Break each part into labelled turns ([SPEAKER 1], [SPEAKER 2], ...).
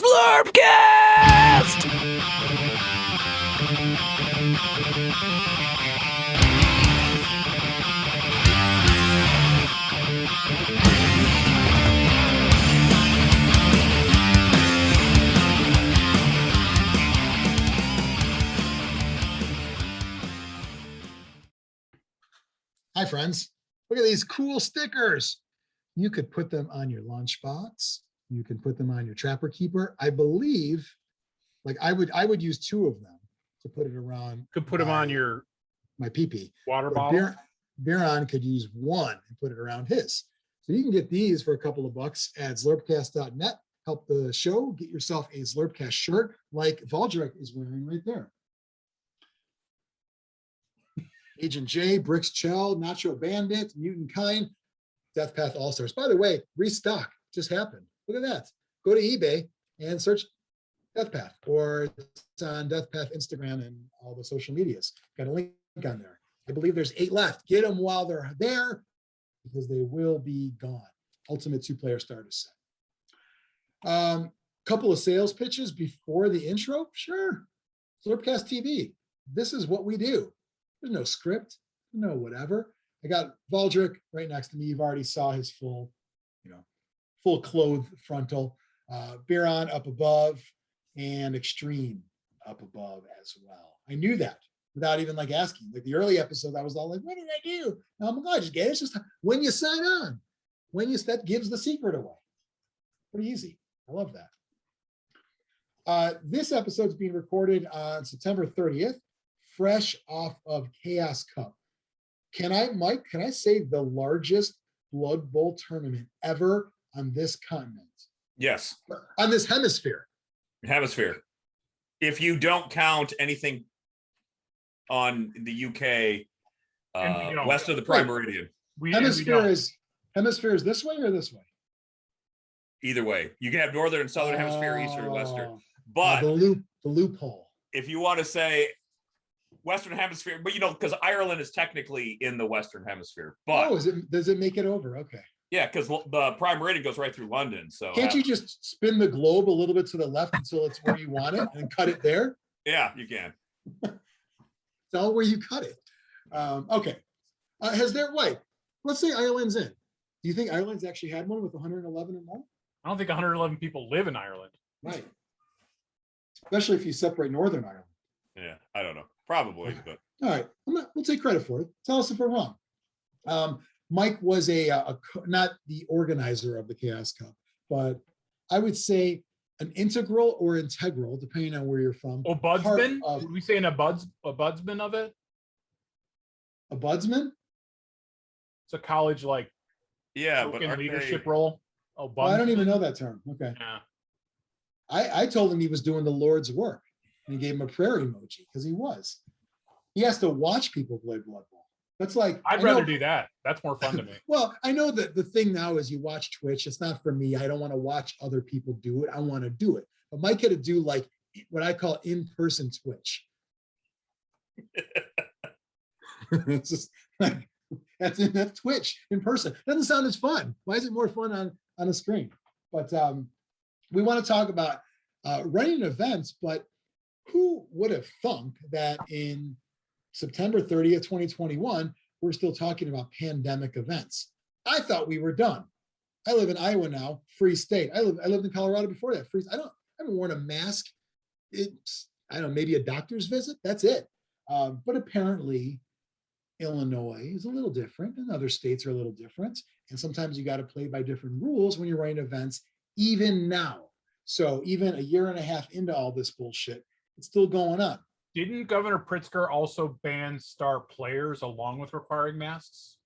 [SPEAKER 1] Zlurpcast!
[SPEAKER 2] Hi, friends. Look at these cool stickers. You could put them on your lunchbox. You can put them on your Trapper Keeper. I believe, like I would use two of them to put it around.
[SPEAKER 3] Could put them on your
[SPEAKER 2] my pee-pee.
[SPEAKER 3] water
[SPEAKER 2] But
[SPEAKER 3] bottle.
[SPEAKER 2] Biran could use one and put it around his. So you can get these for a couple of bucks at Zlurpcast.net. Help the show. Get yourself a Zlurpcast shirt like Valdric is wearing right there. Agent J, Bricks Chell, Nacho Bandit, Mutant Kind, Death Path All-Stars. By the way, restock just happened. Look at that. Go to eBay and search Death Path, or it's on Death Path Instagram and all the social medias. Got a link on there. I believe there's 8 left. Get them while they're there because they will be gone. Ultimate 2-player starter set. Couple of sales pitches before the intro. Sure. Zlurpcast TV. This is what we do. There's no script, no whatever. I got Valdric right next to me. You've already saw his full clothed frontal. Biran up above and Xtreme up above as well. I knew that without even like asking. Like the early episode, I was all like, what did I do? And I'm like, I just get it. It's just when you sign on, that gives the secret away. Pretty easy. I love that. This episode's being recorded on September 30th. Fresh off of Chaos Cup. Can I say the largest Blood Bowl tournament ever on this continent?
[SPEAKER 4] Yes.
[SPEAKER 2] On this hemisphere.
[SPEAKER 4] If you don't count anything on the UK west of the Prime Meridian.
[SPEAKER 2] Hemisphere is this way or this way?
[SPEAKER 4] Either way. You can have northern and southern hemisphere, eastern and western. But
[SPEAKER 2] the loophole.
[SPEAKER 4] If you want to say Western Hemisphere, but because Ireland is technically in the Western Hemisphere. But
[SPEAKER 2] does it make it over? Okay.
[SPEAKER 4] Yeah, because the Prime Meridian goes right through London. So
[SPEAKER 2] can't you just spin the globe a little bit to the left until it's where you want it and cut it there?
[SPEAKER 4] Yeah, you can.
[SPEAKER 2] It's all where you cut it. Okay. Let's say Ireland's in. Do you think Ireland's actually had one with 111 or more?
[SPEAKER 3] I don't think 111 people live in Ireland.
[SPEAKER 2] Right. Especially if you separate Northern Ireland.
[SPEAKER 4] Yeah, I don't know. Probably, but
[SPEAKER 2] all right, we'll take credit for it. Tell us if we're wrong. Mike was not the organizer of the Chaos Cup, but I would say an integral, depending on where you're from.
[SPEAKER 3] Oh, budsman? Would we say a budsman of it?
[SPEAKER 2] A budsman?
[SPEAKER 3] It's a college but leadership role. Oh,
[SPEAKER 2] I don't even know that term. Okay.
[SPEAKER 3] Yeah.
[SPEAKER 2] I told him he was doing the Lord's work. And he gave him a prayer emoji because he was. He has to watch people play Blood Bowl. That's like
[SPEAKER 3] I'd rather do that. That's more fun to me.
[SPEAKER 2] Well, I know that the thing now is you watch Twitch. It's not for me. I don't want to watch other people do it. I want to do it. But Mike had to do like what I call in-person Twitch. It's just like that's Twitch in person. Doesn't sound as fun. Why is it more fun on a screen? But we want to talk about running events, but who would have thunk that in September 30th, 2021, we're still talking about pandemic events? I thought we were done. I live in Iowa now, free state. I lived in Colorado before that. I haven't worn a mask. Maybe a doctor's visit. That's it. But apparently Illinois is a little different and other states are a little different. And sometimes you got to play by different rules when you're running events, even now. So even a year and a half into all this bullshit, it's still going on.
[SPEAKER 3] Didn't Governor Pritzker also ban star players along with requiring masks?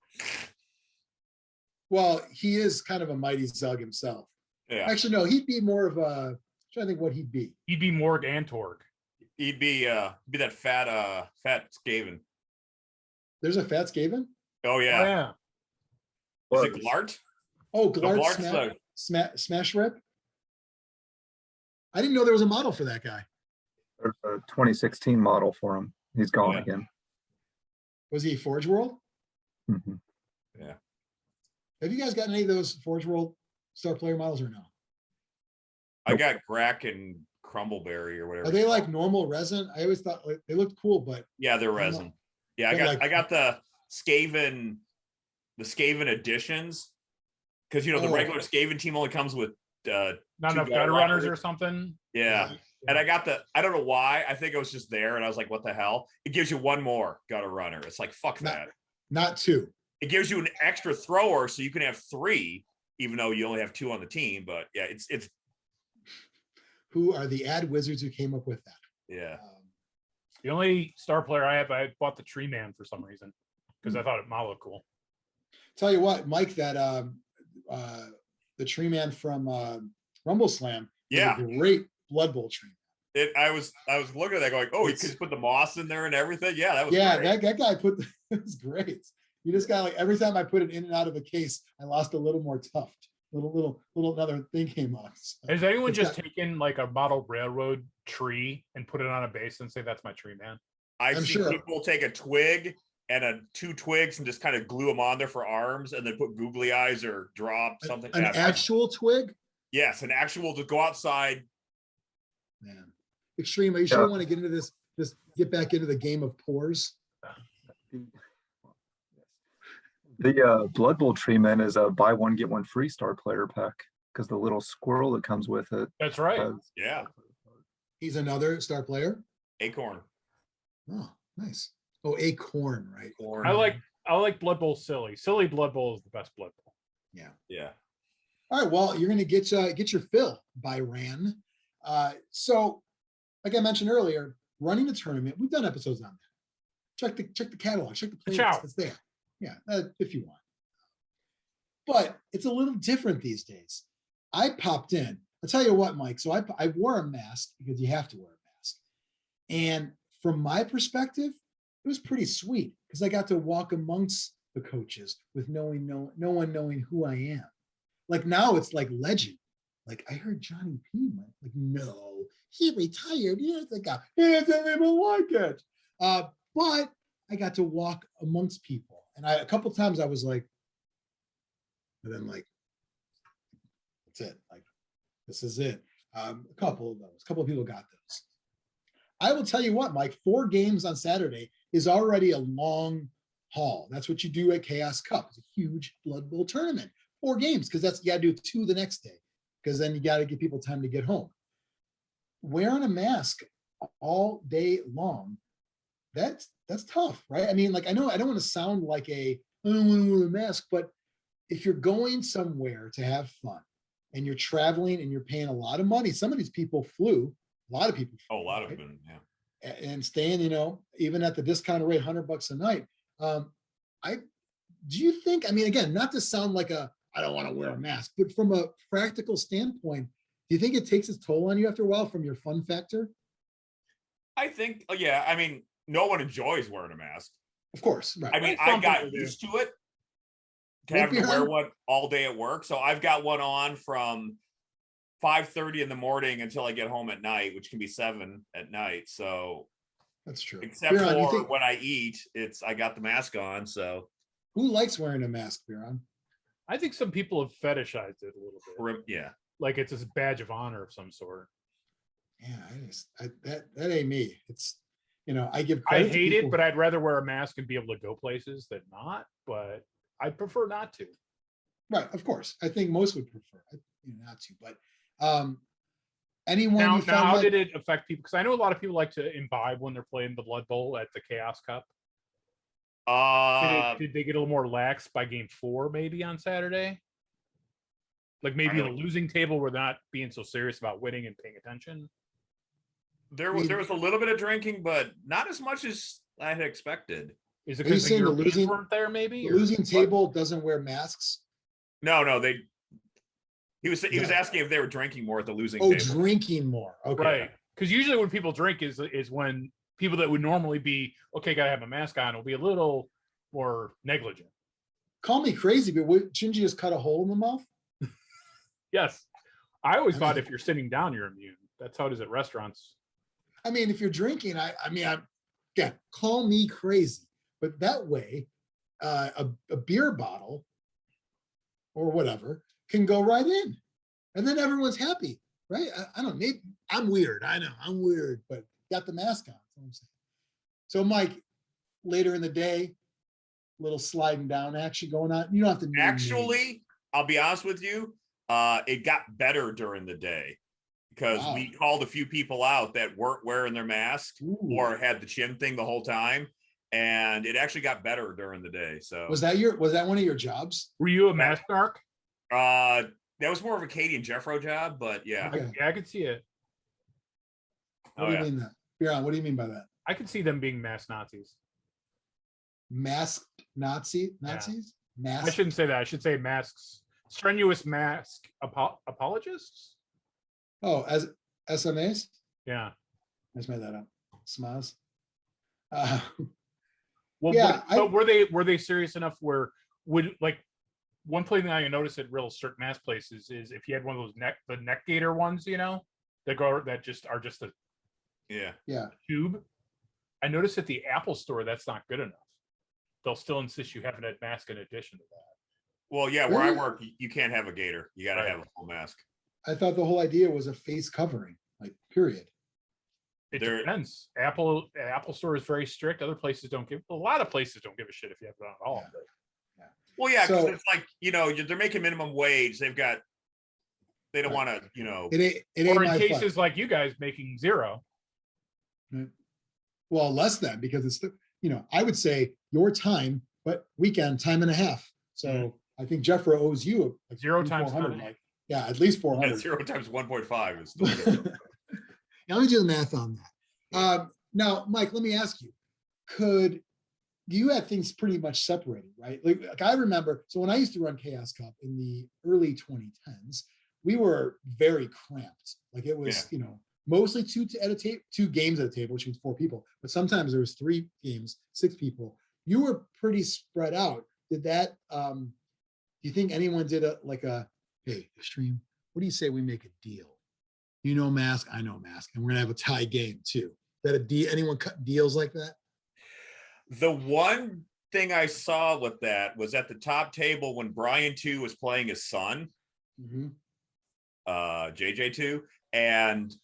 [SPEAKER 2] Well, he is kind of a mighty Zug himself.
[SPEAKER 4] Yeah.
[SPEAKER 2] Actually, no, he'd be more of a. I'm trying to think what he'd be.
[SPEAKER 3] He'd be Morg and Torg.
[SPEAKER 4] He'd be that fat Skaven.
[SPEAKER 2] There's a fat Skaven?
[SPEAKER 4] Oh yeah.
[SPEAKER 3] Oh, yeah.
[SPEAKER 4] Is it Glart?
[SPEAKER 2] Oh, Glart Smash Rip. I didn't know there was a model for that guy.
[SPEAKER 5] There's a 2016 model for him. He's gone again.
[SPEAKER 2] Was he Forge World?
[SPEAKER 5] Mm-hmm.
[SPEAKER 4] Yeah.
[SPEAKER 2] Have you guys gotten any of those Forge World star player models or no?
[SPEAKER 4] I got Grack and Crumbleberry or whatever.
[SPEAKER 2] Are they like normal resin? I always thought like, they looked cool, but
[SPEAKER 4] Yeah, they're
[SPEAKER 2] I don't know.
[SPEAKER 4] resin. Yeah,
[SPEAKER 2] But
[SPEAKER 4] I got the Skaven editions because the regular Skaven team only comes with
[SPEAKER 3] Not
[SPEAKER 4] 2
[SPEAKER 3] enough gutter runners or something.
[SPEAKER 4] Yeah. And I got I don't know why. I think it was just there, and I was like, "What the hell?" It gives you one more gutter runner. It's like fuck that.
[SPEAKER 2] Not 2.
[SPEAKER 4] It gives you an extra thrower, so you can have 3, even though you only have 2 on the team. But yeah, it's
[SPEAKER 2] Who are the ad wizards who came up with that?
[SPEAKER 4] yeah.
[SPEAKER 3] The only star player I have, I bought the Tree Man for some reason because I thought it looked cool.
[SPEAKER 2] Tell you what, Mike, that the tree man from Rumble Slam is
[SPEAKER 4] Yeah.
[SPEAKER 2] a great Blood Bowl tree.
[SPEAKER 4] I was looking at that going, oh, you could put the moss in there and everything. Yeah, that was great.
[SPEAKER 2] that guy it was great. You just got like every time I put it in and out of a case, I lost a little more tuft. Little another thing came off. So
[SPEAKER 3] has anyone just taken like a model railroad tree and put it on a base and say that's my tree man?
[SPEAKER 4] I've seen people take a twig and 2 twigs and just kind of glue them on there for arms and then put googly eyes or drop something.
[SPEAKER 2] An actual twig?
[SPEAKER 4] Yes, an actual to go outside.
[SPEAKER 2] Man. Xtreme, are you sure you want to get into this? Just get back into the game of pores?
[SPEAKER 5] The Blood Bowl Tree Man is a buy one, get one free star player pack because the little squirrel that comes with it.
[SPEAKER 3] That's right.
[SPEAKER 4] Yeah.
[SPEAKER 2] He's another star player?
[SPEAKER 4] Acorn.
[SPEAKER 2] Oh, nice. Oh, Acorn, right?
[SPEAKER 4] Corn.
[SPEAKER 3] I like Blood Bowl silly. Silly Blood Bowl is the best Blood Bowl.
[SPEAKER 2] Yeah.
[SPEAKER 4] Yeah.
[SPEAKER 2] All right. Well, you're going to get your fill, Biran. So, like I mentioned earlier, running the tournament, we've done episodes on that. Check the catalog, check the playlist. It's there. Yeah, if you want. But it's a little different these days. I popped in. I'll tell you what, Mike. So I wore a mask because you have to wear a mask. And from my perspective, it was pretty sweet because I got to walk amongst the coaches with no one knowing who I am. Like now it's like legend. Like I heard Jonny P. Like, no, he retired years ago. He doesn't even like it. But I got to walk amongst people. And a couple times I was like, and then like, that's it. Like, this is it. A couple of people got those. I will tell you what, Mike, 4 games on Saturday is already a long haul. That's what you do at Chaos Cup. It's a huge Blood Bowl tournament. 4 games, because you got to do 2 the next day, because then you got to give people time to get home. Wearing a mask all day long, that's tough, right? I mean, like, I know I don't want to sound like I don't want to wear a mask, but if you're going somewhere to have fun and you're traveling and you're paying a lot of money, some of these people flew, a lot of people flew,
[SPEAKER 4] a lot of them, yeah.
[SPEAKER 2] And staying, even at the discounted rate, $100 a night. Do you think, I mean, again, not to sound like I don't want to wear a mask, but from a practical standpoint, do you think it takes its toll on you after a while from your fun factor?
[SPEAKER 4] I think, yeah, I mean, no one enjoys wearing a mask.
[SPEAKER 2] Of course, right.
[SPEAKER 4] I mean, I got used to it, having to wear one all day at work. So I've got one on from 5:30 in the morning until I get home at night, which can be 7 at night. So
[SPEAKER 2] that's true.
[SPEAKER 4] Except Biran, for when I eat, I got the mask on. So
[SPEAKER 2] who likes wearing a mask, Biran?
[SPEAKER 3] I think some people have fetishized it a little bit.
[SPEAKER 4] Yeah.
[SPEAKER 3] Like it's a badge of honor of some sort.
[SPEAKER 2] Yeah, that ain't me. It's, I
[SPEAKER 3] hate it, but I'd rather wear a mask and be able to go places than not. But I prefer not to.
[SPEAKER 2] Right, of course. I think most would prefer not to. But anyone
[SPEAKER 3] now how did it affect people? Because I know a lot of people like to imbibe when they're playing the Blood Bowl at the Chaos Cup. Did they get a little more lax by game 4 maybe on Saturday? Like maybe in a losing table, we're not being so serious about winning and paying attention.
[SPEAKER 4] There was a little bit of drinking, but not as much as I had expected.
[SPEAKER 3] Is it because the Europeans weren't there? Maybe
[SPEAKER 2] the losing table doesn't wear masks.
[SPEAKER 4] No, he was asking if they were drinking more at the losing table.
[SPEAKER 2] Oh, drinking more. Okay,
[SPEAKER 3] right. Because usually when people drink is when people that would normally be gotta have a mask on will be a little more negligent.
[SPEAKER 2] Call me crazy, but shouldn't you just cut a hole in the mouth?
[SPEAKER 3] Yes, I always thought if you're sitting down, you're immune. That's how it is at restaurants.
[SPEAKER 2] I mean, if you're drinking, call me crazy, but that way, a beer bottle or whatever can go right in, and then everyone's happy, right? I don't know. Maybe I'm weird. I know I'm weird, but got the mask on. That's what I'm saying. So, Mike, later in the day, little sliding down action going on. You don't have to name names.
[SPEAKER 4] Actually, I'll be honest with you. It got better during the day because we called a few people out that weren't wearing their mask or had the chin thing the whole time, and it actually got better during the day. So
[SPEAKER 2] was that one of your jobs?
[SPEAKER 3] Were you a mask narc?
[SPEAKER 4] That was more of a Katie and Jeffro job, but yeah.
[SPEAKER 2] Okay.
[SPEAKER 3] Yeah, I could see it.
[SPEAKER 2] What do you mean that? Biran, what do you mean by that?
[SPEAKER 3] I could see them being mass Nazis.
[SPEAKER 2] Masked Nazis?
[SPEAKER 3] I
[SPEAKER 2] Mask.
[SPEAKER 3] shouldn't say that. I should say masks. Strenuous mask apologists.
[SPEAKER 2] Oh, as SMAs?
[SPEAKER 3] Yeah.
[SPEAKER 2] I just made that up. SMAs.
[SPEAKER 3] Well,
[SPEAKER 2] Yeah,
[SPEAKER 3] but were they serious enough where would like one thing that I noticed at real strict mask places is if you had one of those neck gaiter ones, you know, that just are just a tube. I noticed at the Apple store that's not good enough. They'll still insist you have a mask in addition to that.
[SPEAKER 4] Well, yeah, where I work, you can't have a gaiter. You got to have a full mask.
[SPEAKER 2] I thought the whole idea was a face covering, like period.
[SPEAKER 3] It depends. Apple store is very strict. Other places don't give. A lot of places don't give a shit if you have it on at all.
[SPEAKER 2] Yeah.
[SPEAKER 4] Well, yeah, because
[SPEAKER 2] So-
[SPEAKER 4] it's like, you know, they're making minimum wage. They don't want to, you know.
[SPEAKER 2] It ain't
[SPEAKER 3] Or in
[SPEAKER 2] my
[SPEAKER 3] cases
[SPEAKER 2] fault.
[SPEAKER 3] like you guys making zero.
[SPEAKER 2] Well, less than because it's I would say your time, but weekend time and a half. So I think Jeffro owes you like
[SPEAKER 3] 0 times
[SPEAKER 2] 400,
[SPEAKER 3] 30.
[SPEAKER 2] Mike. Yeah, at least 400.
[SPEAKER 4] 0 times 1.5 is still good.
[SPEAKER 2] Now, let me do the math on that. Now, Mike, let me ask you, you had things pretty much separated, right? Like I remember, so when I used to run Chaos Cup in the early 2010s, we were very cramped. Like it was, mostly two games at a table, which means 4 people, but sometimes there was 3 games, 6 people. You were pretty spread out. Did that, do you think anyone did hey, Xtreme, what do you say we make a deal? You know mask, I know mask, and we're gonna have a tie game too. Anyone cut deals like that?
[SPEAKER 4] The one thing I saw with that was at the top table when Brian 2 was playing his son, JJ2, and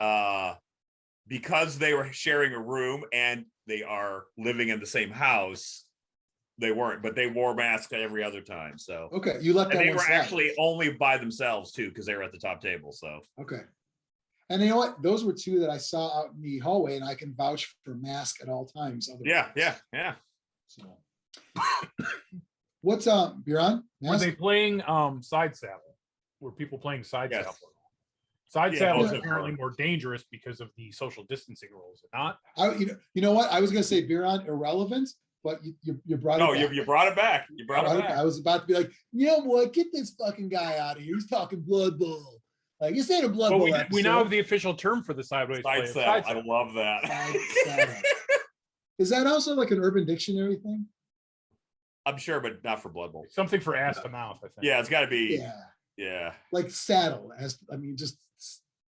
[SPEAKER 4] because they were sharing a room and they are living in the same house, they weren't, but they wore masks every other time. So
[SPEAKER 2] okay, you let that.
[SPEAKER 4] And they
[SPEAKER 2] one
[SPEAKER 4] were
[SPEAKER 2] slide.
[SPEAKER 4] actually only by themselves too, because they were at the top table. So
[SPEAKER 2] okay. And you know what? Those were 2 that I saw out in the hallway, and I can vouch for mask at all times.
[SPEAKER 4] Yeah.
[SPEAKER 2] So, what's Biran?
[SPEAKER 3] Were they playing side saddle? Were people playing side
[SPEAKER 4] Yes.
[SPEAKER 3] saddle? Side
[SPEAKER 4] Yeah,
[SPEAKER 3] saddle is
[SPEAKER 4] most of them
[SPEAKER 3] apparently
[SPEAKER 4] were.
[SPEAKER 3] more dangerous because of the social distancing rules. Not
[SPEAKER 2] You know what? I was going to say Biran irrelevant, but you brought
[SPEAKER 4] No,
[SPEAKER 2] it back.
[SPEAKER 4] you brought it back. You brought it back.
[SPEAKER 2] I was about to be like, boy, get this fucking guy out of here. He's talking Blood Bowl. Like, this ain't a Blood Bowl episode.
[SPEAKER 3] we now have the official term for the sideways play.
[SPEAKER 4] Side saddle. I love that.
[SPEAKER 2] Side saddle. Is that also like an Urban Dictionary thing?
[SPEAKER 4] I'm sure, but not for Blood Bowl.
[SPEAKER 3] Something for ass to mouth, I think.
[SPEAKER 4] Yeah, it's got to be.
[SPEAKER 2] Yeah.
[SPEAKER 4] Yeah.
[SPEAKER 2] Like saddle. Just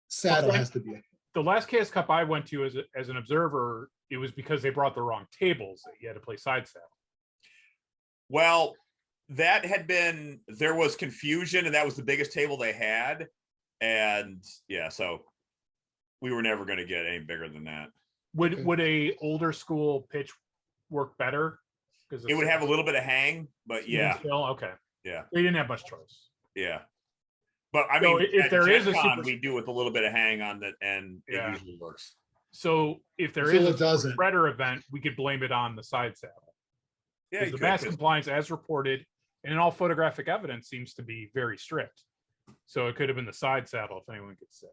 [SPEAKER 2] saddle has to be.
[SPEAKER 3] The last Chaos Cup I went to as an observer, it was because they brought the wrong tables that you had to play side saddle.
[SPEAKER 4] Well, there was confusion, and that was the biggest table they had. And yeah, so we were never going to get any bigger than that.
[SPEAKER 3] Would a older school pitch work better? Because
[SPEAKER 4] It would have a little bit of hang, but yeah.
[SPEAKER 3] Still, okay.
[SPEAKER 4] Yeah.
[SPEAKER 3] They didn't have much choice.
[SPEAKER 4] Yeah. But I
[SPEAKER 3] So
[SPEAKER 4] mean,
[SPEAKER 3] if
[SPEAKER 4] at
[SPEAKER 3] there is
[SPEAKER 4] Gen
[SPEAKER 3] a
[SPEAKER 4] Con,
[SPEAKER 3] super-
[SPEAKER 4] we do with a little bit of hang on that, and
[SPEAKER 3] Yeah.
[SPEAKER 4] it usually works.
[SPEAKER 3] So if there
[SPEAKER 2] Until
[SPEAKER 3] is
[SPEAKER 2] it
[SPEAKER 3] a
[SPEAKER 2] doesn't.
[SPEAKER 3] spreader event, we could blame it on the side saddle.
[SPEAKER 4] Yeah,
[SPEAKER 3] Because
[SPEAKER 4] you
[SPEAKER 3] the
[SPEAKER 4] could,
[SPEAKER 3] mask
[SPEAKER 4] 'cause-
[SPEAKER 3] compliance, as reported, and in all photographic evidence, seems to be very strict. So it could have been the side saddle if anyone gets sick.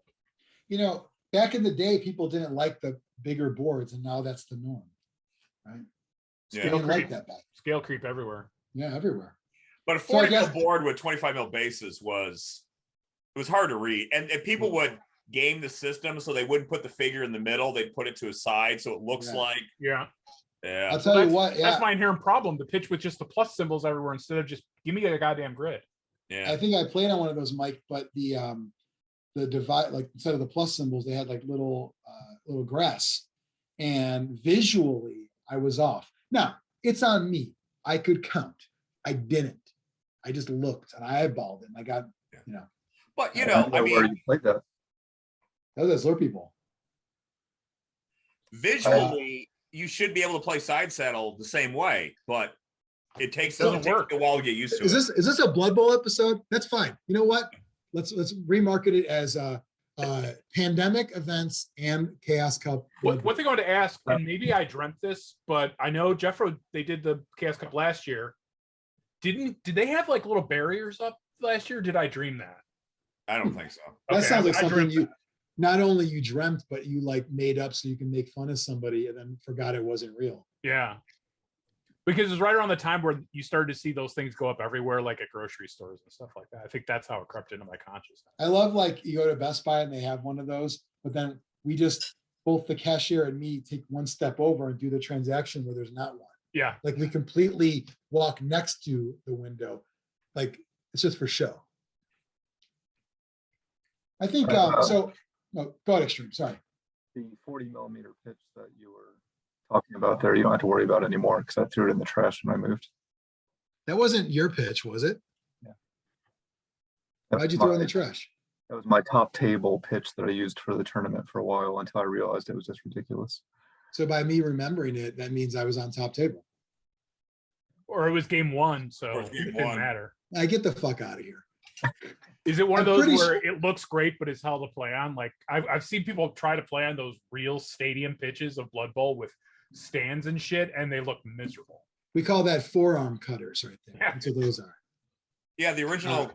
[SPEAKER 2] Back in the day, people didn't like the bigger boards, and now that's the norm, right?
[SPEAKER 4] Yeah.
[SPEAKER 2] They didn't like that back.
[SPEAKER 3] Scale creep everywhere.
[SPEAKER 2] Yeah, everywhere.
[SPEAKER 4] But a
[SPEAKER 2] So I
[SPEAKER 4] 40 mil
[SPEAKER 2] guess-
[SPEAKER 4] board with 25 mil bases was hard to read, and people would game the system so they wouldn't put the figure in the middle; they'd put it to a side so it looks
[SPEAKER 2] Yeah.
[SPEAKER 4] like
[SPEAKER 3] Yeah.
[SPEAKER 4] yeah.
[SPEAKER 2] I'll tell you what. Yeah,
[SPEAKER 3] That's my inherent problem. The pitch with just the plus symbols everywhere instead of just give me a goddamn grid.
[SPEAKER 4] Yeah.
[SPEAKER 2] I think I played on one of those, Mike. But the divide, like instead of the plus symbols, they had like little grass, and visually I was off. Now it's on me. I could count. I didn't. I just looked and I eyeballed it, and I got
[SPEAKER 4] But
[SPEAKER 5] I don't know where you played that.
[SPEAKER 2] That was a Zlurpy ball.
[SPEAKER 4] Visually, you should be able to play side saddle the same way, but it takes
[SPEAKER 3] Doesn't work.
[SPEAKER 4] a while to get used to
[SPEAKER 2] Is
[SPEAKER 4] it.
[SPEAKER 2] this a Blood Bowl episode? That's fine. You know what? Let's remarket it as pandemic events and Chaos Cup.
[SPEAKER 3] One thing I want to ask, and maybe I dreamt this, but I know Jeffro, they did the Chaos Cup last year. Did they have like little barriers up last year? Or did I dream that?
[SPEAKER 4] I don't think so.
[SPEAKER 2] That
[SPEAKER 3] Okay,
[SPEAKER 2] sounds like
[SPEAKER 3] I
[SPEAKER 2] something
[SPEAKER 3] dreamt
[SPEAKER 2] you
[SPEAKER 3] that.
[SPEAKER 2] not only you dreamt, but you like made up so you can make fun of somebody and then forgot it wasn't real.
[SPEAKER 3] Yeah. Because it was right around the time where you started to see those things go up everywhere, like at grocery stores and stuff like that. I think that's how it crept into my consciousness.
[SPEAKER 2] I love like you go to Best Buy and they have one of those, but then we just both the cashier and me take one step over and do the transaction where there's not one.
[SPEAKER 3] Yeah.
[SPEAKER 2] Like we completely walk next to the window. Like it's just for show. I think so. No, go ahead, Xtreme. Sorry.
[SPEAKER 5] The 40 millimeter pitch that you were talking about there, you don't have to worry about anymore because I threw it in the trash when I moved.
[SPEAKER 2] That wasn't your pitch, was it?
[SPEAKER 5] Yeah.
[SPEAKER 2] Why'd you throw it in the trash?
[SPEAKER 5] That was my top table pitch that I used for the tournament for a while until I realized it was just ridiculous.
[SPEAKER 2] So by me remembering it, that means I was on top table.
[SPEAKER 3] Or it was game one, so
[SPEAKER 4] Or it was game
[SPEAKER 3] it didn't
[SPEAKER 4] one.
[SPEAKER 3] matter.
[SPEAKER 2] I get the fuck out of here.
[SPEAKER 3] Is it one of
[SPEAKER 2] I'm
[SPEAKER 3] those
[SPEAKER 2] pretty
[SPEAKER 3] where it looks great, but it's hell to play on? Like I've seen people try to play on those real stadium pitches of Blood Bowl with stands and shit, and they look miserable.
[SPEAKER 2] We call that forearm cutters right there.
[SPEAKER 3] Yeah.
[SPEAKER 2] That's what those are.
[SPEAKER 4] Yeah, the original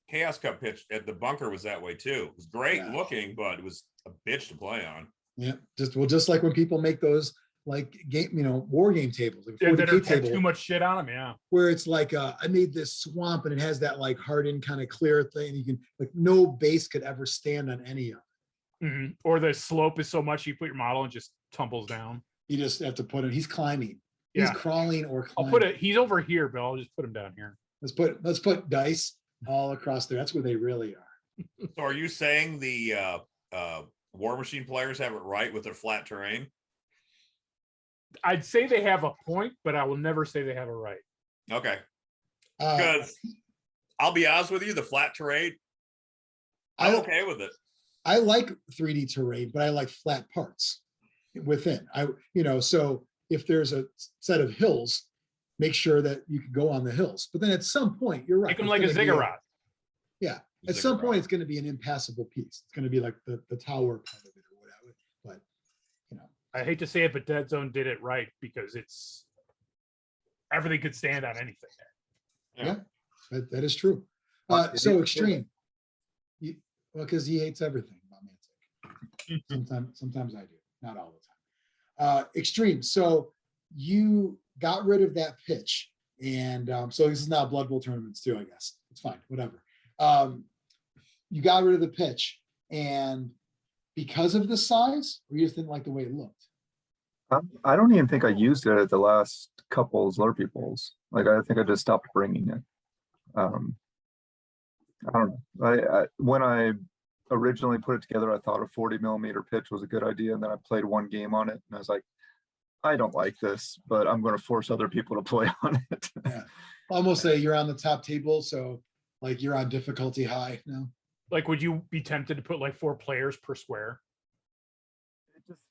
[SPEAKER 4] Chaos Cup pitch at the bunker was that way too. It was great
[SPEAKER 2] Yeah.
[SPEAKER 4] looking, but it was a bitch to play on.
[SPEAKER 2] Yeah. Just like when people make those like game, war game tables, like
[SPEAKER 3] Yeah, that
[SPEAKER 2] 40K
[SPEAKER 3] have
[SPEAKER 2] table,
[SPEAKER 3] too much shit on them. Yeah.
[SPEAKER 2] where it's like I made this swamp and it has that like hardened kind of clear thing. You can like no base could ever stand on any of it.
[SPEAKER 3] Mhm. Or the slope is so much you put your model and just tumbles down.
[SPEAKER 2] You just have to put it. He's climbing. He's
[SPEAKER 3] Yeah.
[SPEAKER 2] crawling or
[SPEAKER 3] I'll
[SPEAKER 2] climbing.
[SPEAKER 3] put it. He's over here, Bill. I'll just put him down here.
[SPEAKER 2] Let's put dice all across there. That's where they really are.
[SPEAKER 4] So are you saying the War Machine players have it right with their flat terrain?
[SPEAKER 3] I'd say they have a point, but I will never say they have it right.
[SPEAKER 4] Okay.
[SPEAKER 2] Uh,
[SPEAKER 4] Because I'll be honest with you, the flat terrain, I'm okay with it.
[SPEAKER 2] I like 3D terrain, but I like flat parts within. So if there's a set of hills, make sure that you can go on the hills. But then at some point, you're right.
[SPEAKER 3] Make them
[SPEAKER 2] it's
[SPEAKER 3] like a
[SPEAKER 2] gonna be
[SPEAKER 3] ziggurat.
[SPEAKER 2] Yeah. At some point, it's going to be an impassable piece. It's going to be like the tower part of it or whatever. But
[SPEAKER 3] I hate to say it, but Dead Zone did it right because it's everything could stand on anything.
[SPEAKER 2] yeah, that is true. So Xtreme, because he hates everything about Mantic. Sometimes I do, not all the time. Xtreme. So you got rid of that pitch, and so this is now Blood Bowl tournaments too. I guess it's fine, whatever. You got rid of the pitch, and because of the size, or you just didn't like the way it looked?
[SPEAKER 5] I don't even think I used it at the last couple Zlurpy Bowls. Like I think I just stopped bringing it. I don't know. When I originally put it together, I thought a 40 millimeter pitch was a good idea, and then I played one game on it, and I was like, I don't like this, but I'm going to force other people to play on it.
[SPEAKER 2] Yeah, almost say you're on the top table, so like you're on difficulty high now.
[SPEAKER 3] Like, would you be tempted to put like 4 players per square?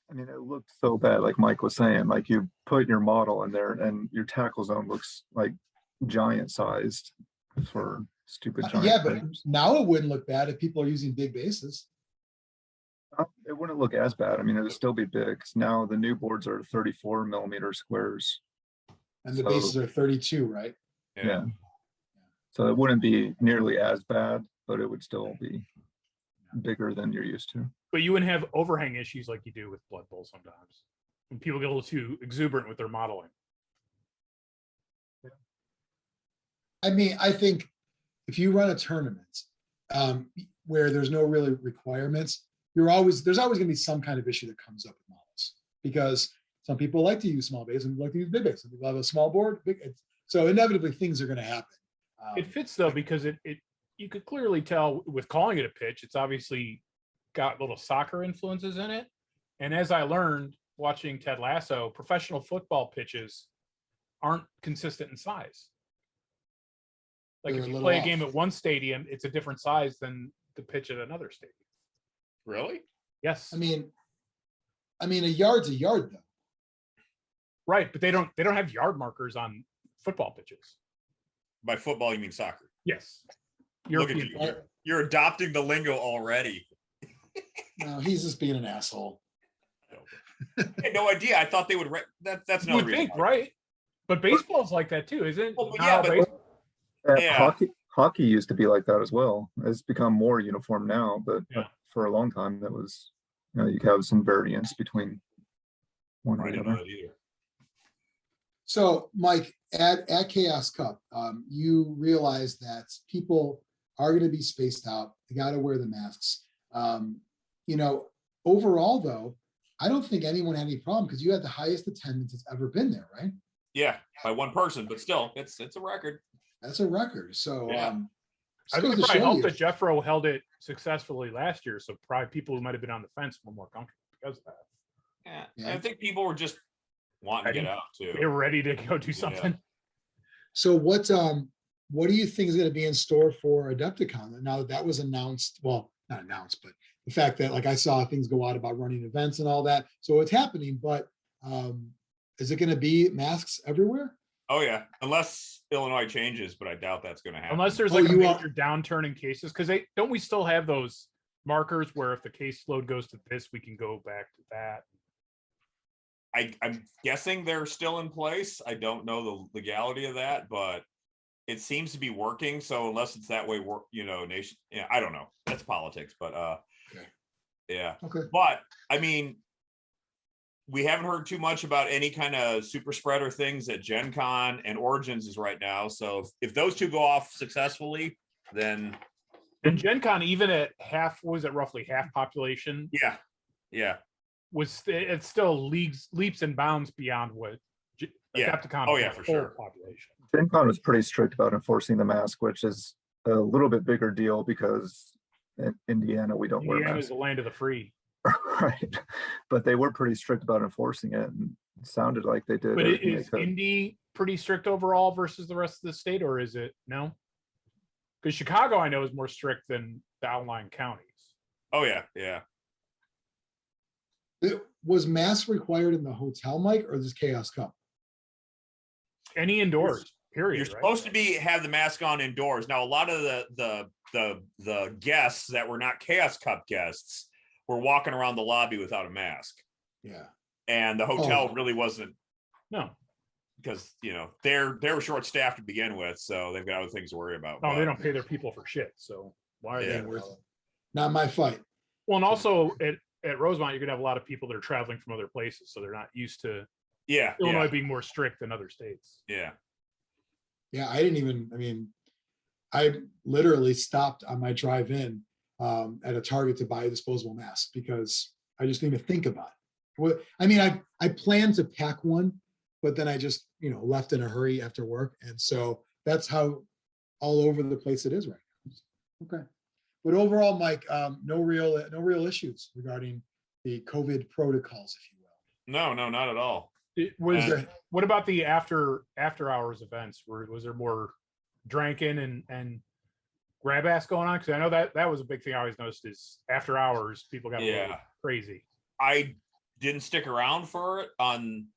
[SPEAKER 5] It looked so bad, like Mike was saying, like you put your model in there and your tackle zone looks like giant sized for stupid giant
[SPEAKER 2] Yeah, but
[SPEAKER 5] players.
[SPEAKER 2] now it wouldn't look bad if people are using big bases.
[SPEAKER 5] It wouldn't look as bad. It would still be big. 'Cause now the new boards are 34 millimeter squares.
[SPEAKER 2] And the
[SPEAKER 5] So-
[SPEAKER 2] bases are 32, right?
[SPEAKER 5] Yeah. So it wouldn't be nearly as bad, but it would still be bigger than you're used to.
[SPEAKER 3] But you wouldn't have overhang issues like you do with Blood Bowl sometimes. When people get a little too exuberant with their modeling.
[SPEAKER 2] I think if you run a tournament where there's no really requirements, there's always going to be some kind of issue that comes up with models, because some people like to use small base and like to use big base. Some people have a small board, so inevitably things are going to happen.
[SPEAKER 3] It fits though, because it you could clearly tell with calling it a pitch, it's obviously got little soccer influences in it. And as I learned watching Ted Lasso, professional football pitches aren't consistent in size. Like
[SPEAKER 2] They're
[SPEAKER 3] if
[SPEAKER 2] a
[SPEAKER 3] you
[SPEAKER 2] little
[SPEAKER 3] play a
[SPEAKER 2] off.
[SPEAKER 3] game at one stadium, it's a different size than the pitch at another stadium.
[SPEAKER 4] Really?
[SPEAKER 3] Yes.
[SPEAKER 2] I mean, a yard's a yard though.
[SPEAKER 3] Right, but they don't have yard markers on football pitches.
[SPEAKER 4] By football, you mean soccer?
[SPEAKER 3] Yes.
[SPEAKER 4] Look at
[SPEAKER 3] European
[SPEAKER 4] you.
[SPEAKER 3] football.
[SPEAKER 4] You're adopting the lingo already.
[SPEAKER 2] No, he's just being an asshole.
[SPEAKER 4] I had no idea. I thought they would. That's
[SPEAKER 3] You
[SPEAKER 4] no
[SPEAKER 3] would
[SPEAKER 4] reason.
[SPEAKER 3] think, right? But baseball's like that too, isn't it?
[SPEAKER 4] Well, but
[SPEAKER 3] Not
[SPEAKER 4] yeah,
[SPEAKER 3] all
[SPEAKER 4] but-
[SPEAKER 3] baseball-
[SPEAKER 4] Yeah.
[SPEAKER 5] Hockey used to be like that as well. It's become more uniform now, but
[SPEAKER 3] Yeah.
[SPEAKER 5] for a long time that was, you could have some variance between one
[SPEAKER 4] I
[SPEAKER 5] and the
[SPEAKER 4] didn't know
[SPEAKER 5] other.
[SPEAKER 4] that either.
[SPEAKER 2] So, Mike, at Chaos Cup, you realize that people are going to be spaced out. They got to wear the masks. Overall, though, I don't think anyone had any problem because you had the highest attendance that's ever been there, right?
[SPEAKER 4] Yeah, by one person, but still, it's a record.
[SPEAKER 2] That's a record. So,
[SPEAKER 4] Yeah.
[SPEAKER 3] I
[SPEAKER 2] just
[SPEAKER 3] think
[SPEAKER 2] goes
[SPEAKER 3] it
[SPEAKER 2] to
[SPEAKER 3] probably
[SPEAKER 2] show
[SPEAKER 3] helped
[SPEAKER 2] you.
[SPEAKER 3] that Jeffro held it successfully last year, so probably people who might have been on the fence were more comfortable because of that.
[SPEAKER 4] Yeah.
[SPEAKER 2] Yeah.
[SPEAKER 4] I think people were just wanting to get out too.
[SPEAKER 3] They were ready to go do something.
[SPEAKER 2] So what do you think is going to be in store for Adepticon now that was announced? Well, not announced, but the fact that like I saw things go out about running events and all that. So it's happening, but is it going to be masks everywhere?
[SPEAKER 4] Oh yeah, unless Illinois changes, but I doubt that's going to happen.
[SPEAKER 3] Unless there's
[SPEAKER 2] Oh,
[SPEAKER 3] like a
[SPEAKER 2] you are-
[SPEAKER 3] major downturn in cases, because don't we still have those markers where if the caseload goes to this, we can go back to that.
[SPEAKER 4] I'm guessing they're still in place. I don't know the legality of that, but it seems to be working. So unless it's that way, nation. Yeah, I don't know. That's politics, but
[SPEAKER 2] Okay.
[SPEAKER 4] yeah.
[SPEAKER 2] Okay.
[SPEAKER 4] But I mean, we haven't heard too much about any kind of super spreader things at Gen Con, and Origins is right now. So if those two go off successfully, then
[SPEAKER 3] And Gen Con, even at roughly half population,
[SPEAKER 4] yeah.
[SPEAKER 3] it's still leaps and bounds beyond what
[SPEAKER 4] Yeah.
[SPEAKER 3] Adepticon
[SPEAKER 4] Oh,
[SPEAKER 3] was
[SPEAKER 4] yeah,
[SPEAKER 3] at
[SPEAKER 4] for
[SPEAKER 3] full
[SPEAKER 4] sure.
[SPEAKER 3] population.
[SPEAKER 5] Gen Con was pretty strict about enforcing the mask, which is a little bit bigger deal because in Indiana we don't wear
[SPEAKER 3] Indiana
[SPEAKER 5] masks.
[SPEAKER 3] is the land of the free.
[SPEAKER 5] Right, but they were pretty strict about enforcing it, and it sounded like they did.
[SPEAKER 3] But
[SPEAKER 5] everything they
[SPEAKER 3] is
[SPEAKER 5] could.
[SPEAKER 3] Indy pretty strict overall versus the rest of the state, or is it no? Because Chicago, I know, is more strict than the outlying counties.
[SPEAKER 4] Oh yeah.
[SPEAKER 2] Was masks required in the hotel, Mike, or this Chaos Cup?
[SPEAKER 3] Any indoors, period.
[SPEAKER 4] You're
[SPEAKER 3] right?
[SPEAKER 4] supposed to have the mask on indoors. Now, a lot of the guests that were not Chaos Cup guests were walking around the lobby without a mask,
[SPEAKER 2] Yeah.
[SPEAKER 4] and the hotel
[SPEAKER 2] Oh.
[SPEAKER 4] really wasn't,
[SPEAKER 3] No,
[SPEAKER 4] because they were short staffed to begin with, so they've got other things to worry about.
[SPEAKER 3] no,
[SPEAKER 4] but-
[SPEAKER 3] they don't pay their people for shit. So why are
[SPEAKER 4] Yeah.
[SPEAKER 3] they
[SPEAKER 2] Ain't worth it. Not my fight.
[SPEAKER 3] Well, and also at Rosemont, you're gonna have a lot of people that are traveling from other places, so they're not used to
[SPEAKER 4] Yeah,
[SPEAKER 3] Illinois being more strict than other states.
[SPEAKER 4] yeah.
[SPEAKER 2] Yeah, I literally stopped on my drive in at a Target to buy a disposable mask because I just didn't even think about it. I planned to pack one, but then I just, left in a hurry after work. And so that's how all over the place it is right now. Okay. But overall, Mike, no real issues regarding the COVID protocols, if you will.
[SPEAKER 4] No, not at all.
[SPEAKER 3] What about the after hours events? Was there more drinking and grab ass going on? Because I know that was a big thing I always noticed is after hours people got a little crazy.
[SPEAKER 4] I didn't stick around for it on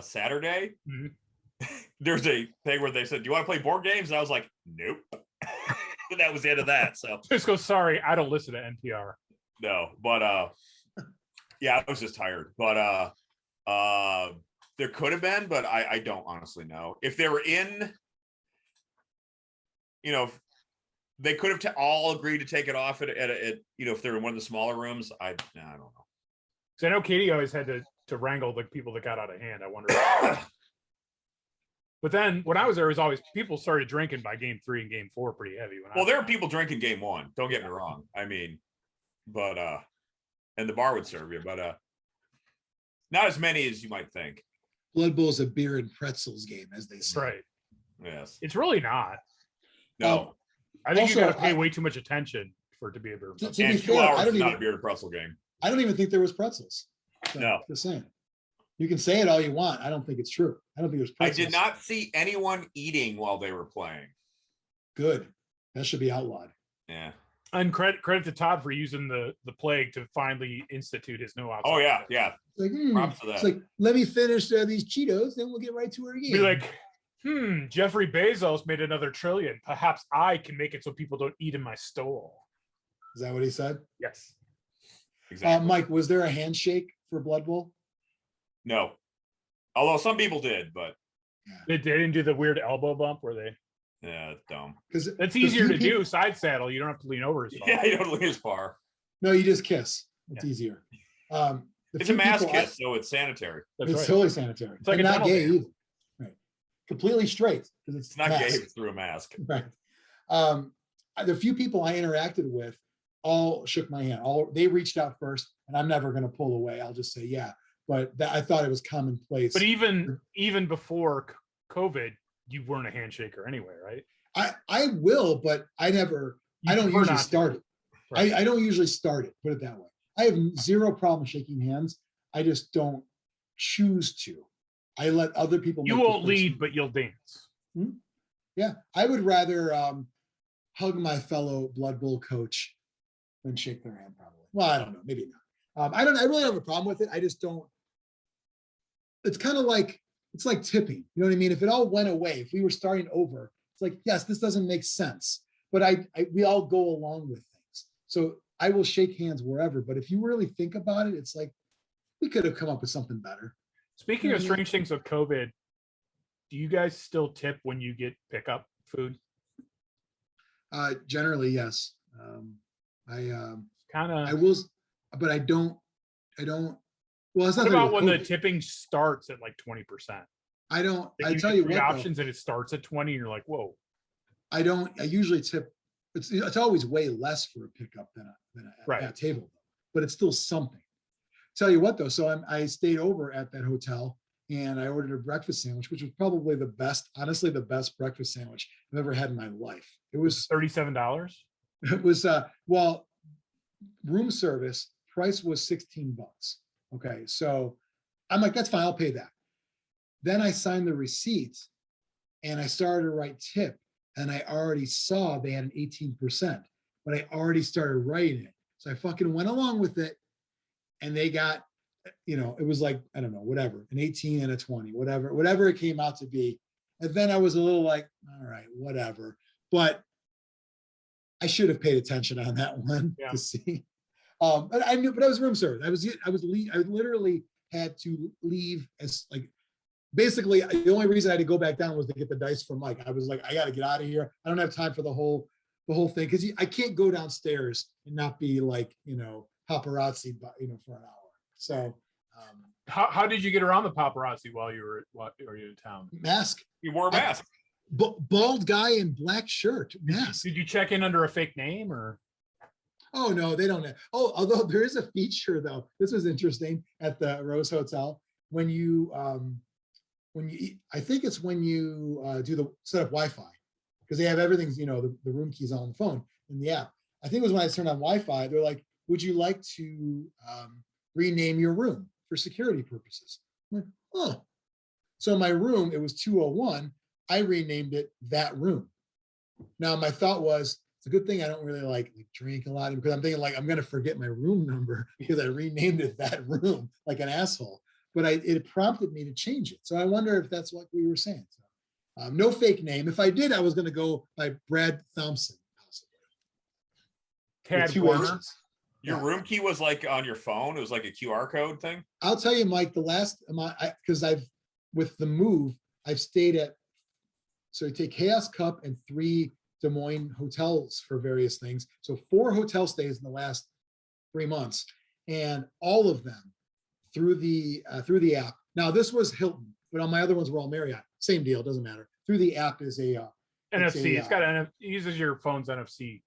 [SPEAKER 4] Saturday.
[SPEAKER 3] Mhm.
[SPEAKER 4] There's a thing where they said, "Do you want to play board games?" And I was like, "Nope." That was the end of that. So
[SPEAKER 3] Just go. Sorry, I don't listen to NPR.
[SPEAKER 4] no, but yeah, I was just tired. But there could have been, but I don't honestly know if they were in. They could have all agreed to take it off at if they're in one of the smaller rooms. I don't know.
[SPEAKER 3] Because I know Katie always had to wrangle the people that got out of hand. I wonder. But then when I was there, it was always people started drinking by game 3 and game 4 pretty heavy.
[SPEAKER 4] Well, there were people drinking game 1. Don't get me wrong. But and the bar would serve you, but not as many as you might think.
[SPEAKER 2] Blood Bowl is a beer and pretzels game, as they say.
[SPEAKER 3] Right.
[SPEAKER 4] Yes.
[SPEAKER 3] It's really not.
[SPEAKER 4] No.
[SPEAKER 3] I think you
[SPEAKER 2] Also,
[SPEAKER 3] got to pay way too much attention for it to be a beer.
[SPEAKER 2] To
[SPEAKER 4] And
[SPEAKER 2] be
[SPEAKER 4] 2
[SPEAKER 2] fair,
[SPEAKER 4] hours is not a beer and pretzel game.
[SPEAKER 2] I don't even think there was pretzels. So,
[SPEAKER 4] No.
[SPEAKER 2] Just saying. You can say it all you want. I don't think it's true. I don't think there's
[SPEAKER 4] I
[SPEAKER 2] pretzels.
[SPEAKER 4] did not see anyone eating while they were playing.
[SPEAKER 2] Good. That should be outlawed.
[SPEAKER 4] Yeah.
[SPEAKER 3] And credit to Todd for using the plague to finally institute his no outside.
[SPEAKER 4] Oh yeah.
[SPEAKER 2] Like,
[SPEAKER 4] Props to
[SPEAKER 2] it's
[SPEAKER 4] that.
[SPEAKER 2] like, let me finish these Cheetos, then we'll get right to her again.
[SPEAKER 3] Be like, Jeffrey Bezos made another trillion. Perhaps I can make it so people don't eat in my stall.
[SPEAKER 2] Is that what he said?
[SPEAKER 3] Yes.
[SPEAKER 4] Exactly.
[SPEAKER 2] Mike, was there a handshake for Blood Bowl?
[SPEAKER 4] No. Although some people did, but
[SPEAKER 3] They didn't do the weird elbow bump where they.
[SPEAKER 4] yeah, it's dumb.
[SPEAKER 2] Because
[SPEAKER 3] It's easier to do side saddle. You don't have to lean over as far.
[SPEAKER 4] Yeah, you don't lean as far.
[SPEAKER 2] No, you just kiss. It's
[SPEAKER 3] Yeah.
[SPEAKER 2] easier.
[SPEAKER 4] It's a mass kiss, so it's sanitary.
[SPEAKER 3] That's
[SPEAKER 2] It's
[SPEAKER 3] right.
[SPEAKER 2] totally sanitary.
[SPEAKER 3] It's like
[SPEAKER 2] And
[SPEAKER 3] a
[SPEAKER 2] not
[SPEAKER 3] dental
[SPEAKER 2] gay
[SPEAKER 3] dam.
[SPEAKER 2] either. Right. Completely straight because
[SPEAKER 4] It's not gay
[SPEAKER 2] masked.
[SPEAKER 4] if it's through a mask.
[SPEAKER 2] Right. The few people I interacted with all shook my hand. They reached out first, and I'm never going to pull away. I'll just say yeah. But I thought it was commonplace.
[SPEAKER 3] But even before COVID, you weren't a handshaker anyway, right?
[SPEAKER 2] I will, but I don't
[SPEAKER 3] prefer
[SPEAKER 2] usually
[SPEAKER 3] not to.
[SPEAKER 2] start it.
[SPEAKER 3] Right.
[SPEAKER 2] I don't usually start it. Put it that way. I have zero problem shaking hands. I just don't choose to. I let other people.
[SPEAKER 3] You
[SPEAKER 2] make the
[SPEAKER 3] won't
[SPEAKER 2] first
[SPEAKER 3] lead,
[SPEAKER 2] move.
[SPEAKER 3] but you'll dance.
[SPEAKER 2] Yeah, I would rather hug my fellow Blood Bowl coach than shake their hand. Probably. Well, I don't know. Maybe not. I really don't have a problem with it. I just don't. It's kind of like it's like tipping. You know what I mean? If it all went away, if we were starting over, it's like yes, this doesn't make sense. But we all go along with things. So I will shake hands wherever. But if you really think about it, it's like we could have come up with something better.
[SPEAKER 3] Speaking of strange things with COVID, do you guys still tip when you get pickup food?
[SPEAKER 2] Generally, yes. I
[SPEAKER 3] Kind
[SPEAKER 2] will, but I don't. Well, it's not
[SPEAKER 3] What
[SPEAKER 2] that
[SPEAKER 3] about when the
[SPEAKER 2] COVID.
[SPEAKER 3] tipping starts at like 20%?
[SPEAKER 2] I don't.
[SPEAKER 3] Like
[SPEAKER 2] I tell you
[SPEAKER 3] three
[SPEAKER 2] what, though,
[SPEAKER 3] options and it starts at 20, and you're like, whoa.
[SPEAKER 2] I don't. I usually tip. It's always way less for a pickup than
[SPEAKER 3] Right.
[SPEAKER 2] at a table, but it's still something. Tell you what though, so I stayed over at that hotel and I ordered a breakfast sandwich, which was probably the best, honestly, the best breakfast sandwich I've ever had in my life. It was
[SPEAKER 3] $37.
[SPEAKER 2] well, room service price was $16. Okay, so I'm like, that's fine, I'll pay that. Then I signed the receipt and I started to write tip, and I already saw they had an 18%, but I already started writing it. So I fucking went along with it, and they got, it was like, I don't know, whatever, an 18 and a 20, whatever it came out to be. And then I was a little like, all right, whatever. But I should have paid attention on that one to see. But I was room service. I literally had to leave as like, basically the only reason I had to go back down was to get the dice from Mike. I was like, I got to get out of here. I don't have time for the whole thing. Cause I can't go downstairs and not be like, paparazzi, for an hour. So,
[SPEAKER 3] How did you get around the paparazzi while you were in town?
[SPEAKER 2] Mask.
[SPEAKER 4] You wore a mask.
[SPEAKER 2] Bald guy in black shirt, mask.
[SPEAKER 3] Did you check in under a fake name or?
[SPEAKER 2] Oh no, they don't. Oh, although there is a feature though. This was interesting at the Rose Hotel when you I think it's when you do the set up Wi-Fi, because they have everything, the room keys on the phone in the app. I think it was when I turned on Wi-Fi, they're like, would you like to rename your room for security purposes? I'm like, oh. So my room, it was 201. I renamed it that room. Now my thought was, it's a good thing I don't really like drink a lot, because I'm thinking like I'm gonna forget my room number because I renamed it that room like an asshole. But it prompted me to change it. So I wonder if that's what we were saying. So, no fake name. If I did, I was gonna go by Brad Thompson.
[SPEAKER 3] Tad
[SPEAKER 2] With 2
[SPEAKER 3] Warner?
[SPEAKER 2] H's.
[SPEAKER 4] Your
[SPEAKER 2] Yeah.
[SPEAKER 4] room key was like on your phone. It was like a QR code thing.
[SPEAKER 2] I'll tell you, Mike, the last, because with the move, I've stayed at, so you take Chaos Cup and 3 Des Moines hotels for various things. So 4 hotel stays in the last 3 months, and all of them through the app. Now this was Hilton, but on my other ones were all Marriott. Same deal, doesn't matter. Through the app is a
[SPEAKER 3] NFC. It's got it uses your phone's NFC.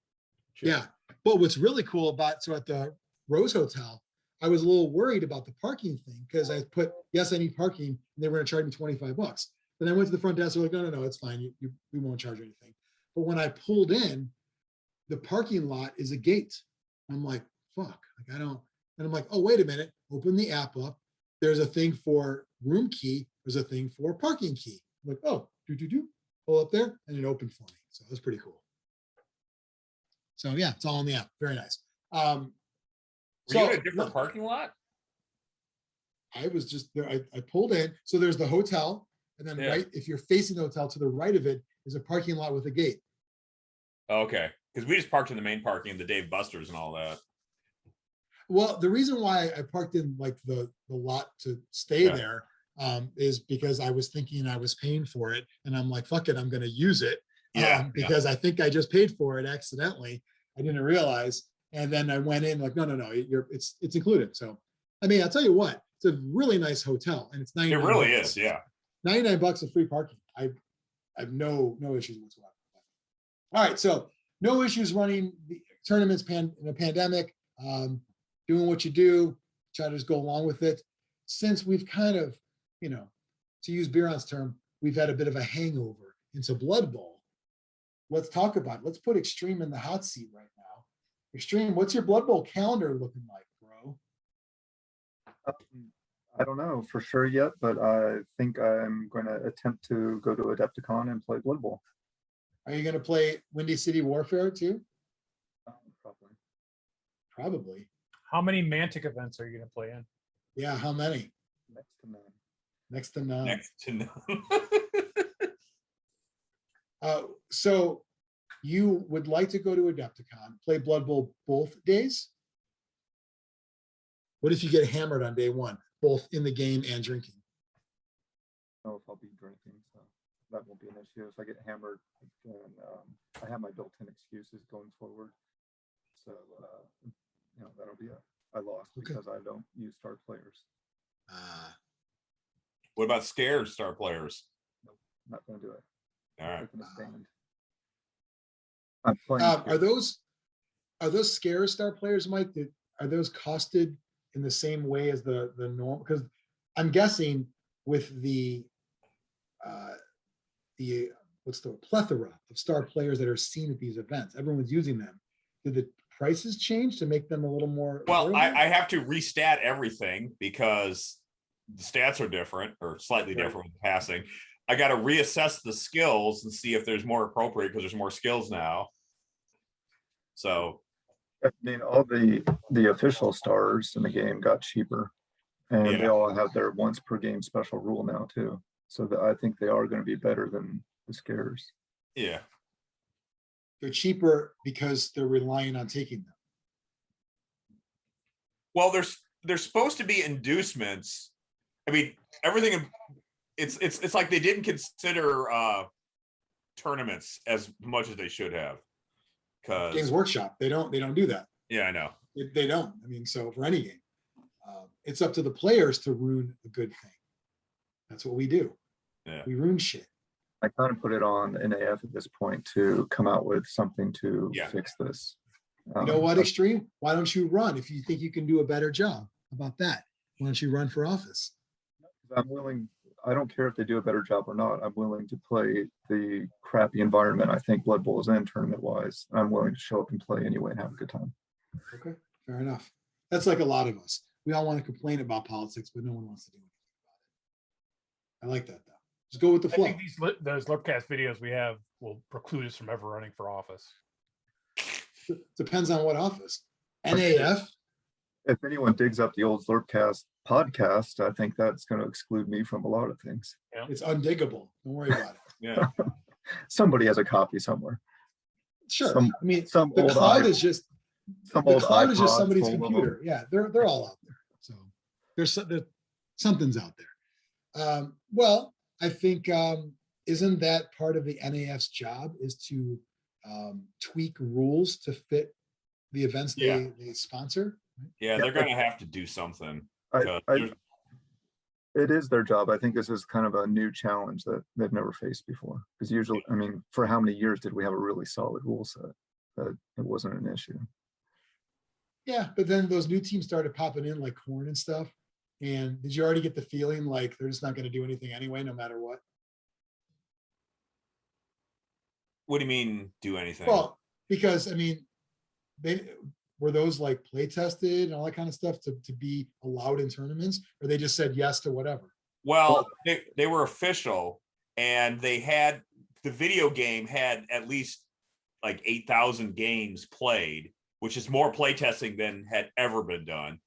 [SPEAKER 3] chip.
[SPEAKER 2] Yeah. But what's really cool so at the Rose Hotel, I was a little worried about the parking thing, because I put, yes, I need parking, and they were going to charge me $25. Then I went to the front desk. They're like, no, it's fine. We won't charge anything. But when I pulled in, the parking lot is a gate. I'm like, fuck, like I don't. And I'm like, oh, wait a minute. Open the app up. There's a thing for room key. There's a thing for parking key. I'm like, oh, pull up there, and it opened for me. So that's pretty cool. So yeah, it's all in the app. Very nice.
[SPEAKER 4] Were you in a different parking lot?
[SPEAKER 2] I was just there. I pulled in. So there's the hotel, and then right, if you're facing the hotel, to the right of it is a parking lot with a gate.
[SPEAKER 4] Okay, because we just parked in the main parking, the Dave Buster's and all that.
[SPEAKER 2] Well, the reason why I parked in like the lot to stay there is because I was thinking I was paying for it, and I'm like, fuck it, I'm going to use it. Because I think I just paid for it accidentally. I didn't realize, and then I went in like, no, it's included. So, I mean, I'll tell you what, it's a really nice hotel, and it's $99.
[SPEAKER 4] It really is, yeah.
[SPEAKER 2] $99 of free parking. I have no issues whatsoever. All right, so no issues running the tournaments in a pandemic. Doing what you do, try to just go along with it. Since we've kind of, to use Biran's term, we've had a bit of a hangover into Blood Bowl. Let's talk about it. Let's put Xtreme in the hot seat right now. Xtreme, what's your Blood Bowl calendar looking like, bro?
[SPEAKER 5] I don't know for sure yet, but I think I'm going to attempt to go to Adepticon and play Blood Bowl.
[SPEAKER 2] Are you going to play Windy City Warfare too? Probably.
[SPEAKER 3] How many Mantic events are you going to play in?
[SPEAKER 2] Yeah, how many?
[SPEAKER 5] Next to none.
[SPEAKER 2] Next to none.
[SPEAKER 4] Next to none.
[SPEAKER 2] So you would like to go to Adepticon, play Blood Bowl both days? What if you get hammered on day one, both in the game and drinking?
[SPEAKER 5] I don't know if I'll be drinking, so that won't be an issue. If I get hammered, then I have my built-in excuses going forward. So, that'll be I lost because I don't use star players.
[SPEAKER 4] What about scared star players?
[SPEAKER 5] Nope, not going to do it.
[SPEAKER 4] All right.
[SPEAKER 5] Taking a stand. I'm playing.
[SPEAKER 2] Are those scare star players, Mike? Are those costed in the same way as the norm? Because I'm guessing with the what's the plethora of star players that are seen at these events, everyone's using them. Did the prices change to make them a little more?
[SPEAKER 4] Well, I have to restat everything because the stats are different or slightly different with passing. I got to reassess the skills and see if there's more appropriate because there's more skills now. So,
[SPEAKER 5] I mean, all the official stars in the game got cheaper, and they all have their once per game special rule now too. So I think they are going to be better than the scares.
[SPEAKER 4] Yeah.
[SPEAKER 2] They're cheaper because they're relying on taking them.
[SPEAKER 4] Well, there's supposed to be inducements. I mean, everything. It's like they didn't consider tournaments as much as they should have. Because
[SPEAKER 2] Games Workshop, they don't do that.
[SPEAKER 4] Yeah, I know.
[SPEAKER 2] They don't. I mean, so for any game, it's up to the players to ruin a good thing. That's what we do.
[SPEAKER 4] Yeah.
[SPEAKER 2] We ruin shit.
[SPEAKER 5] I kind of put it on NAF at this point to come out with something to fix this.
[SPEAKER 2] You know what, Xtreme? Why don't you run if you think you can do a better job? How about that? Why don't you run for office?
[SPEAKER 5] I'm willing. I don't care if they do a better job or not. I'm willing to play the crappy environment I think Blood Bowl is in tournament-wise. I'm willing to show up and play anyway and have a good time.
[SPEAKER 2] Okay, fair enough. That's like a lot of us. We all want to complain about politics, but no one wants to do anything about it. I like that, though. Just go with the flow.
[SPEAKER 3] I think those Zlurpcast videos we have will preclude us from ever running for office.
[SPEAKER 2] Depends on what office. NAF.
[SPEAKER 5] If anyone digs up the old Zlurpcast podcast, I think that's going to exclude me from a lot of things.
[SPEAKER 3] Yeah.
[SPEAKER 2] It's undiggable. Don't worry about it.
[SPEAKER 4] Yeah.
[SPEAKER 5] Somebody has a copy somewhere.
[SPEAKER 2] Sure.
[SPEAKER 5] The
[SPEAKER 2] cloud is just somebody's
[SPEAKER 5] full of
[SPEAKER 2] computer. Yeah, they're all out there. So there's something's out there. Well, I think isn't that part of the NAF's job is to tweak rules to fit the events they sponsor?
[SPEAKER 4] Yeah, they're going to have to do something.
[SPEAKER 5] It is their job. I think this is kind of a new challenge that they've never faced before. Because usually, I mean, for how many years did we have a really solid rule set that it wasn't an issue?
[SPEAKER 2] Yeah, but then those new teams started popping in like Corn and stuff. And did you already get the feeling like they're just not going to do anything anyway, no matter what?
[SPEAKER 4] What do you mean do anything?
[SPEAKER 2] Well, because I mean, were those like play tested and all that kind of stuff to be allowed in tournaments, or they just said yes to whatever?
[SPEAKER 4] Well, they were official, and they had the video game had at least like 8,000 games played, which is more playtesting than had ever been done.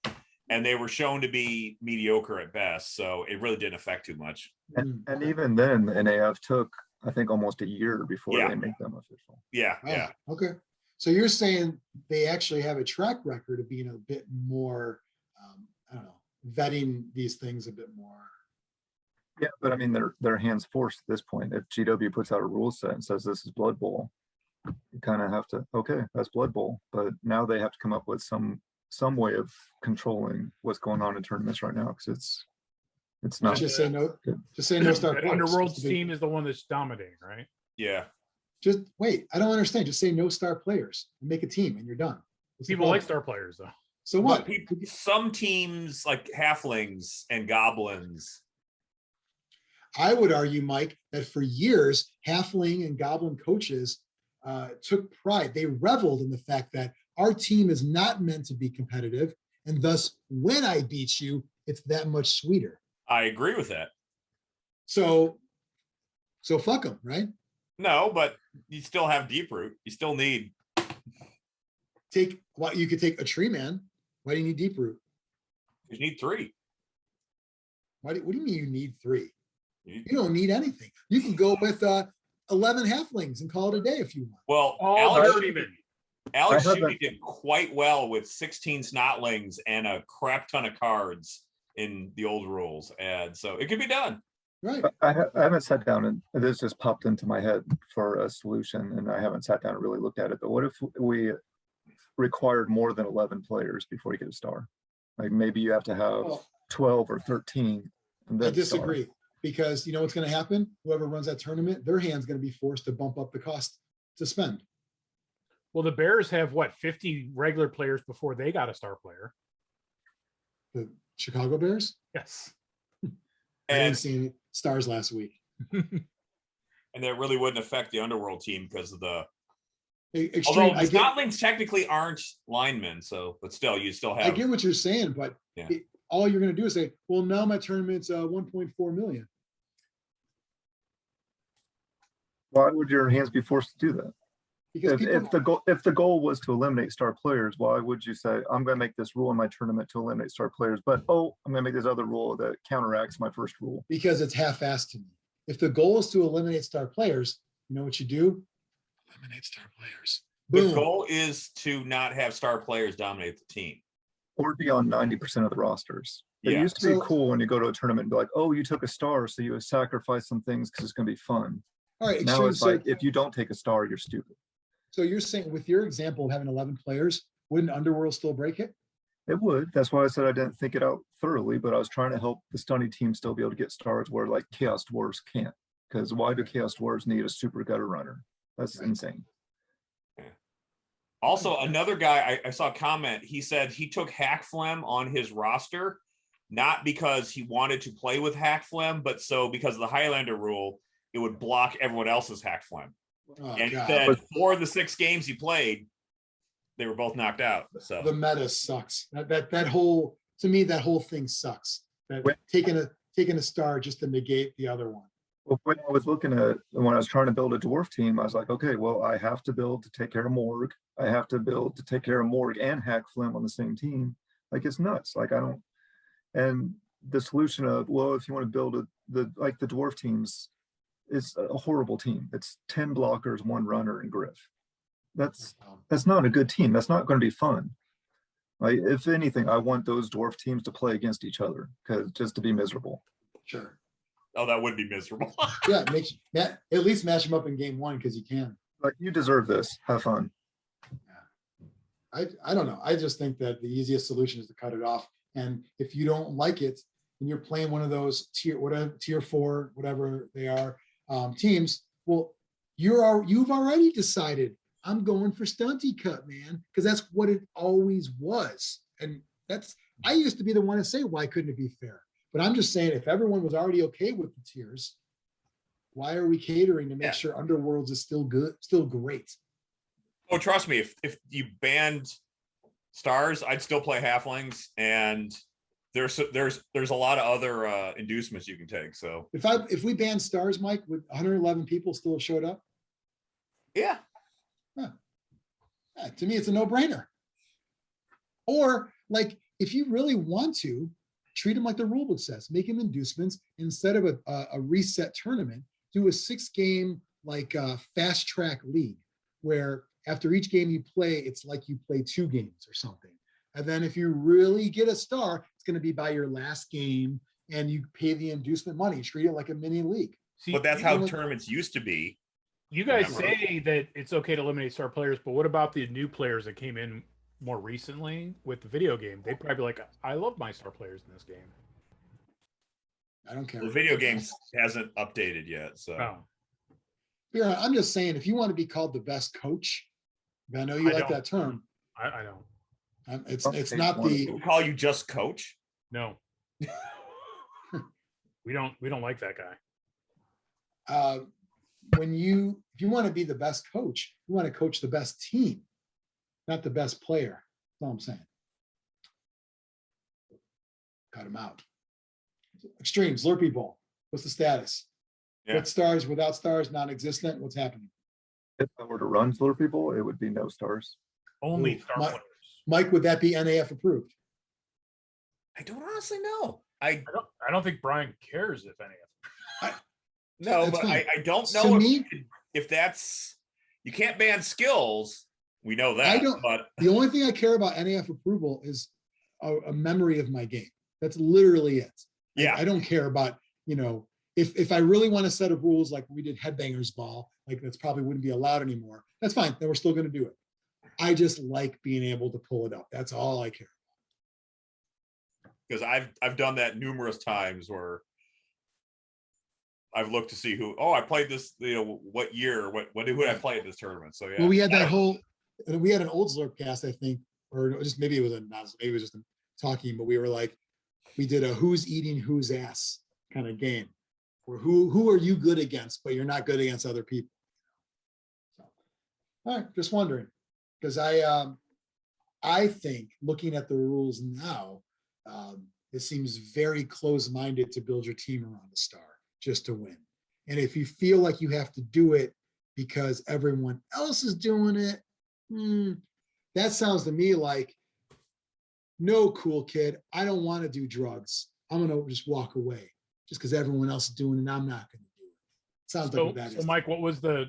[SPEAKER 4] And they were shown to be mediocre at best. So it really didn't affect too much.
[SPEAKER 5] And even then, the NAF took, I think, almost a year before
[SPEAKER 4] Yeah.
[SPEAKER 5] they make them official.
[SPEAKER 4] Yeah.
[SPEAKER 2] Oh,
[SPEAKER 4] Yeah.
[SPEAKER 2] okay. So you're saying they actually have a track record of being a bit more, I don't know, vetting these things a bit more.
[SPEAKER 5] Yeah, but I mean, their hands forced at this point. If GW puts out a rule set and says this is Blood Bowl, you kind of have to, okay, that's Blood Bowl. But now they have to come up with some way of controlling what's going on in tournaments right now, because it's not
[SPEAKER 2] Just say no.
[SPEAKER 5] good.
[SPEAKER 2] Just say no star
[SPEAKER 3] That
[SPEAKER 2] players.
[SPEAKER 3] Underworld's
[SPEAKER 2] Just be-
[SPEAKER 3] team is the one that's dominating, right?
[SPEAKER 4] Yeah.
[SPEAKER 2] Just wait. I don't understand. Just say no star players and make a team, and you're done. What's the
[SPEAKER 3] People like
[SPEAKER 2] problem?
[SPEAKER 3] star players, though.
[SPEAKER 2] So
[SPEAKER 4] But
[SPEAKER 2] what?
[SPEAKER 4] some teams like halflings and goblins.
[SPEAKER 2] I would argue, Mike, that for years, halfling and goblin coaches took pride. They reveled in the fact that our team is not meant to be competitive, and thus, when I beat you, it's that much sweeter.
[SPEAKER 4] I agree with that.
[SPEAKER 2] So fuck them, right?
[SPEAKER 4] No, but you still have deep root. You still need.
[SPEAKER 2] You could take a tree man. Why do you need deep root?
[SPEAKER 4] You need 3.
[SPEAKER 2] What do you mean you need 3?
[SPEAKER 4] You-
[SPEAKER 2] You don't need anything. You can go with 11 halflings and call it a day if you want.
[SPEAKER 4] Well,
[SPEAKER 3] All
[SPEAKER 4] Alex,
[SPEAKER 3] journeymen.
[SPEAKER 4] Alex
[SPEAKER 5] I haven't-
[SPEAKER 4] Shooty did quite well with 16 snotlings and a crap ton of cards in the old rules. And so it could be done.
[SPEAKER 2] Right.
[SPEAKER 5] I haven't sat down, and this just popped into my head for a solution, and I haven't sat down and really looked at it. But what if we required more than 11 players before you get a star? Like maybe you have to have
[SPEAKER 2] Well,
[SPEAKER 5] 12 or 13. And
[SPEAKER 2] I
[SPEAKER 5] then star.
[SPEAKER 2] disagree, because you know what's going to happen? Whoever runs that tournament, their hand's going to be forced to bump up the cost to spend.
[SPEAKER 3] Well, the Bears have what, 50 regular players before they got a star player.
[SPEAKER 2] The Chicago Bears.
[SPEAKER 3] Yes.
[SPEAKER 2] I didn't
[SPEAKER 4] And,
[SPEAKER 2] see any stars last week.
[SPEAKER 4] and that really wouldn't affect the underworld team because of the.
[SPEAKER 2] Extreme.
[SPEAKER 4] Although
[SPEAKER 2] I
[SPEAKER 4] the
[SPEAKER 2] get,
[SPEAKER 4] snotlings technically aren't linemen, so but still you still
[SPEAKER 2] I
[SPEAKER 4] have.
[SPEAKER 2] get what you're saying, but
[SPEAKER 4] Yeah.
[SPEAKER 2] all you're going to do is say, "Well, now my tournament's 1.4 million."
[SPEAKER 5] Why would your hands be forced to do that?
[SPEAKER 2] Because
[SPEAKER 5] If the goal was to eliminate star players, why would you say I'm going to make this rule in my tournament to eliminate star players, but I'm going to make this other rule that counteracts my first rule?
[SPEAKER 2] because it's half-assed to me. If the goal is to eliminate star players, you know what you do? Eliminate star players.
[SPEAKER 4] The
[SPEAKER 2] Boom.
[SPEAKER 4] goal is to not have star players dominate the team.
[SPEAKER 5] Or be on 90% of the rosters. It
[SPEAKER 4] Yeah.
[SPEAKER 5] used to be
[SPEAKER 2] So-
[SPEAKER 5] cool when you go to a tournament and be like, oh, you took a star, so you sacrifice some things because it's going to be fun.
[SPEAKER 2] All right.
[SPEAKER 5] Now
[SPEAKER 2] Extreme.
[SPEAKER 5] it's like, if you don't take a star, you're stupid.
[SPEAKER 2] So you're saying with your example of having 11 players, wouldn't Underworld still break it?
[SPEAKER 5] It would. That's why I said I didn't think it out thoroughly, but I was trying to help the Stunny team still be able to get stars where like Chaos Dwarves can't. Because why do Chaos Dwarves need a super gutter runner? That's
[SPEAKER 2] Right.
[SPEAKER 5] insane.
[SPEAKER 4] Also, another guy I saw a comment. He said he took Hackflem on his roster, not because he wanted to play with Hackflem, but so because of the Highlander rule, it would block everyone else's Hackflem.
[SPEAKER 2] Oh,
[SPEAKER 4] And he
[SPEAKER 2] God.
[SPEAKER 4] said 4 of the 6 games he played, they were both knocked out. So
[SPEAKER 2] The meta sucks. That whole, to me, that whole thing sucks. That
[SPEAKER 5] Wait.
[SPEAKER 2] taking a star just to negate the other one.
[SPEAKER 5] Well, when I was trying to build a dwarf team, I was like, okay, well, I have to build to take care of Morg. I have to build to take care of Morg and Hackflem on the same team. Like, it's nuts. Like, and the solution of, well, if you want to build the dwarf teams, it's a horrible team. It's 10 blockers, 1 runner, and Griff. That's not a good team. That's not going to be fun. Like, if anything, I want those dwarf teams to play against each other, because just to be miserable.
[SPEAKER 2] Sure.
[SPEAKER 4] that would be miserable.
[SPEAKER 2] Yeah, at least match them up in game 1 because you can.
[SPEAKER 5] Like, you deserve this. Have fun.
[SPEAKER 2] I don't know. I just think that the easiest solution is to cut it off. And if you don't like it and you're playing one of those tier 4, whatever they are, teams, well, you've already decided I'm going for stunty cut, man, because that's what it always was. And I used to be the one to say, why couldn't it be fair? But I'm just saying, if everyone was already okay with the tiers, why are we catering to make sure Underworlds is still good, still great?
[SPEAKER 4] Oh, trust me, if you banned stars, I'd still play halflings, and there's a lot of other inducements you can take. So
[SPEAKER 2] If we banned stars, Mike, would 111 people still have showed up?
[SPEAKER 4] yeah,
[SPEAKER 2] To me, it's a no-brainer. Or like, if you really want to, treat them like the rule book says, make them inducements instead of a reset tournament, do a 6-game like fast track league where after each game you play, it's like you play 2 games or something. And then if you really get a star, it's going to be by your last game and you pay the inducement money, treat it like a mini league.
[SPEAKER 3] See,
[SPEAKER 4] But that's how tournaments used to be.
[SPEAKER 3] you guys
[SPEAKER 4] Remember?
[SPEAKER 3] say that it's okay to eliminate star players, but what about the new players that came in more recently with the video game? They'd probably be like, I love my star players in this game.
[SPEAKER 2] I don't care.
[SPEAKER 4] The video games hasn't updated yet, so.
[SPEAKER 3] Oh,
[SPEAKER 2] Yeah, I'm just saying, if you want to be called the best coach, I know you
[SPEAKER 3] I
[SPEAKER 2] like
[SPEAKER 3] don't.
[SPEAKER 2] that term.
[SPEAKER 3] I don't.
[SPEAKER 2] It's not the.
[SPEAKER 4] People call you just coach?
[SPEAKER 3] No. we don't like that guy.
[SPEAKER 2] If you want to be the best coach, you want to coach the best team, not the best player. That's all I'm saying. Cut him out. Extreme, Zlurpy Bowl. What's the status?
[SPEAKER 4] Yeah.
[SPEAKER 2] With stars, without stars, non-existent. What's happening?
[SPEAKER 5] If I were to run Slur people, it would be no stars.
[SPEAKER 3] Only
[SPEAKER 2] Ooh,
[SPEAKER 3] star
[SPEAKER 2] my-
[SPEAKER 3] players.
[SPEAKER 2] Mike, would that be NAF approved?
[SPEAKER 4] I don't honestly know.
[SPEAKER 3] I don't think Brian cares if any of
[SPEAKER 4] No,
[SPEAKER 2] That's
[SPEAKER 4] but
[SPEAKER 2] fine.
[SPEAKER 4] I don't
[SPEAKER 2] To
[SPEAKER 4] know
[SPEAKER 2] me-
[SPEAKER 4] if that's, you can't ban skills. We know that.
[SPEAKER 2] I don't-
[SPEAKER 4] But
[SPEAKER 2] The only thing I care about NAF approval is a memory of my game. That's literally it.
[SPEAKER 4] yeah,
[SPEAKER 2] I don't care about, if I really want to set up rules like we did Headbangers Ball, like that's probably wouldn't be allowed anymore. That's fine. Then we're still going to do it. I just like being able to pull it up. That's all I care.
[SPEAKER 4] because I've done that numerous times where I've looked to see I played this, what year, who did I play at this tournament? So yeah.
[SPEAKER 2] Well, we had we had an old Zlurpcast, I think, or just maybe it was maybe it was just talking, but we were like, we did a who's eating whose ass kind of game. Or who are you good against, but you're not good against other people. So, all right, just wondering, because I think looking at the rules now, it seems very close-minded to build your team around a star just to win. And if you feel like you have to do it because everyone else is doing it, that sounds to me like, no, cool kid, I don't want to do drugs. I'm going to just walk away just because everyone else is doing it and I'm not going to do it. Sounds like that
[SPEAKER 3] So
[SPEAKER 2] is.
[SPEAKER 3] Mike, what was the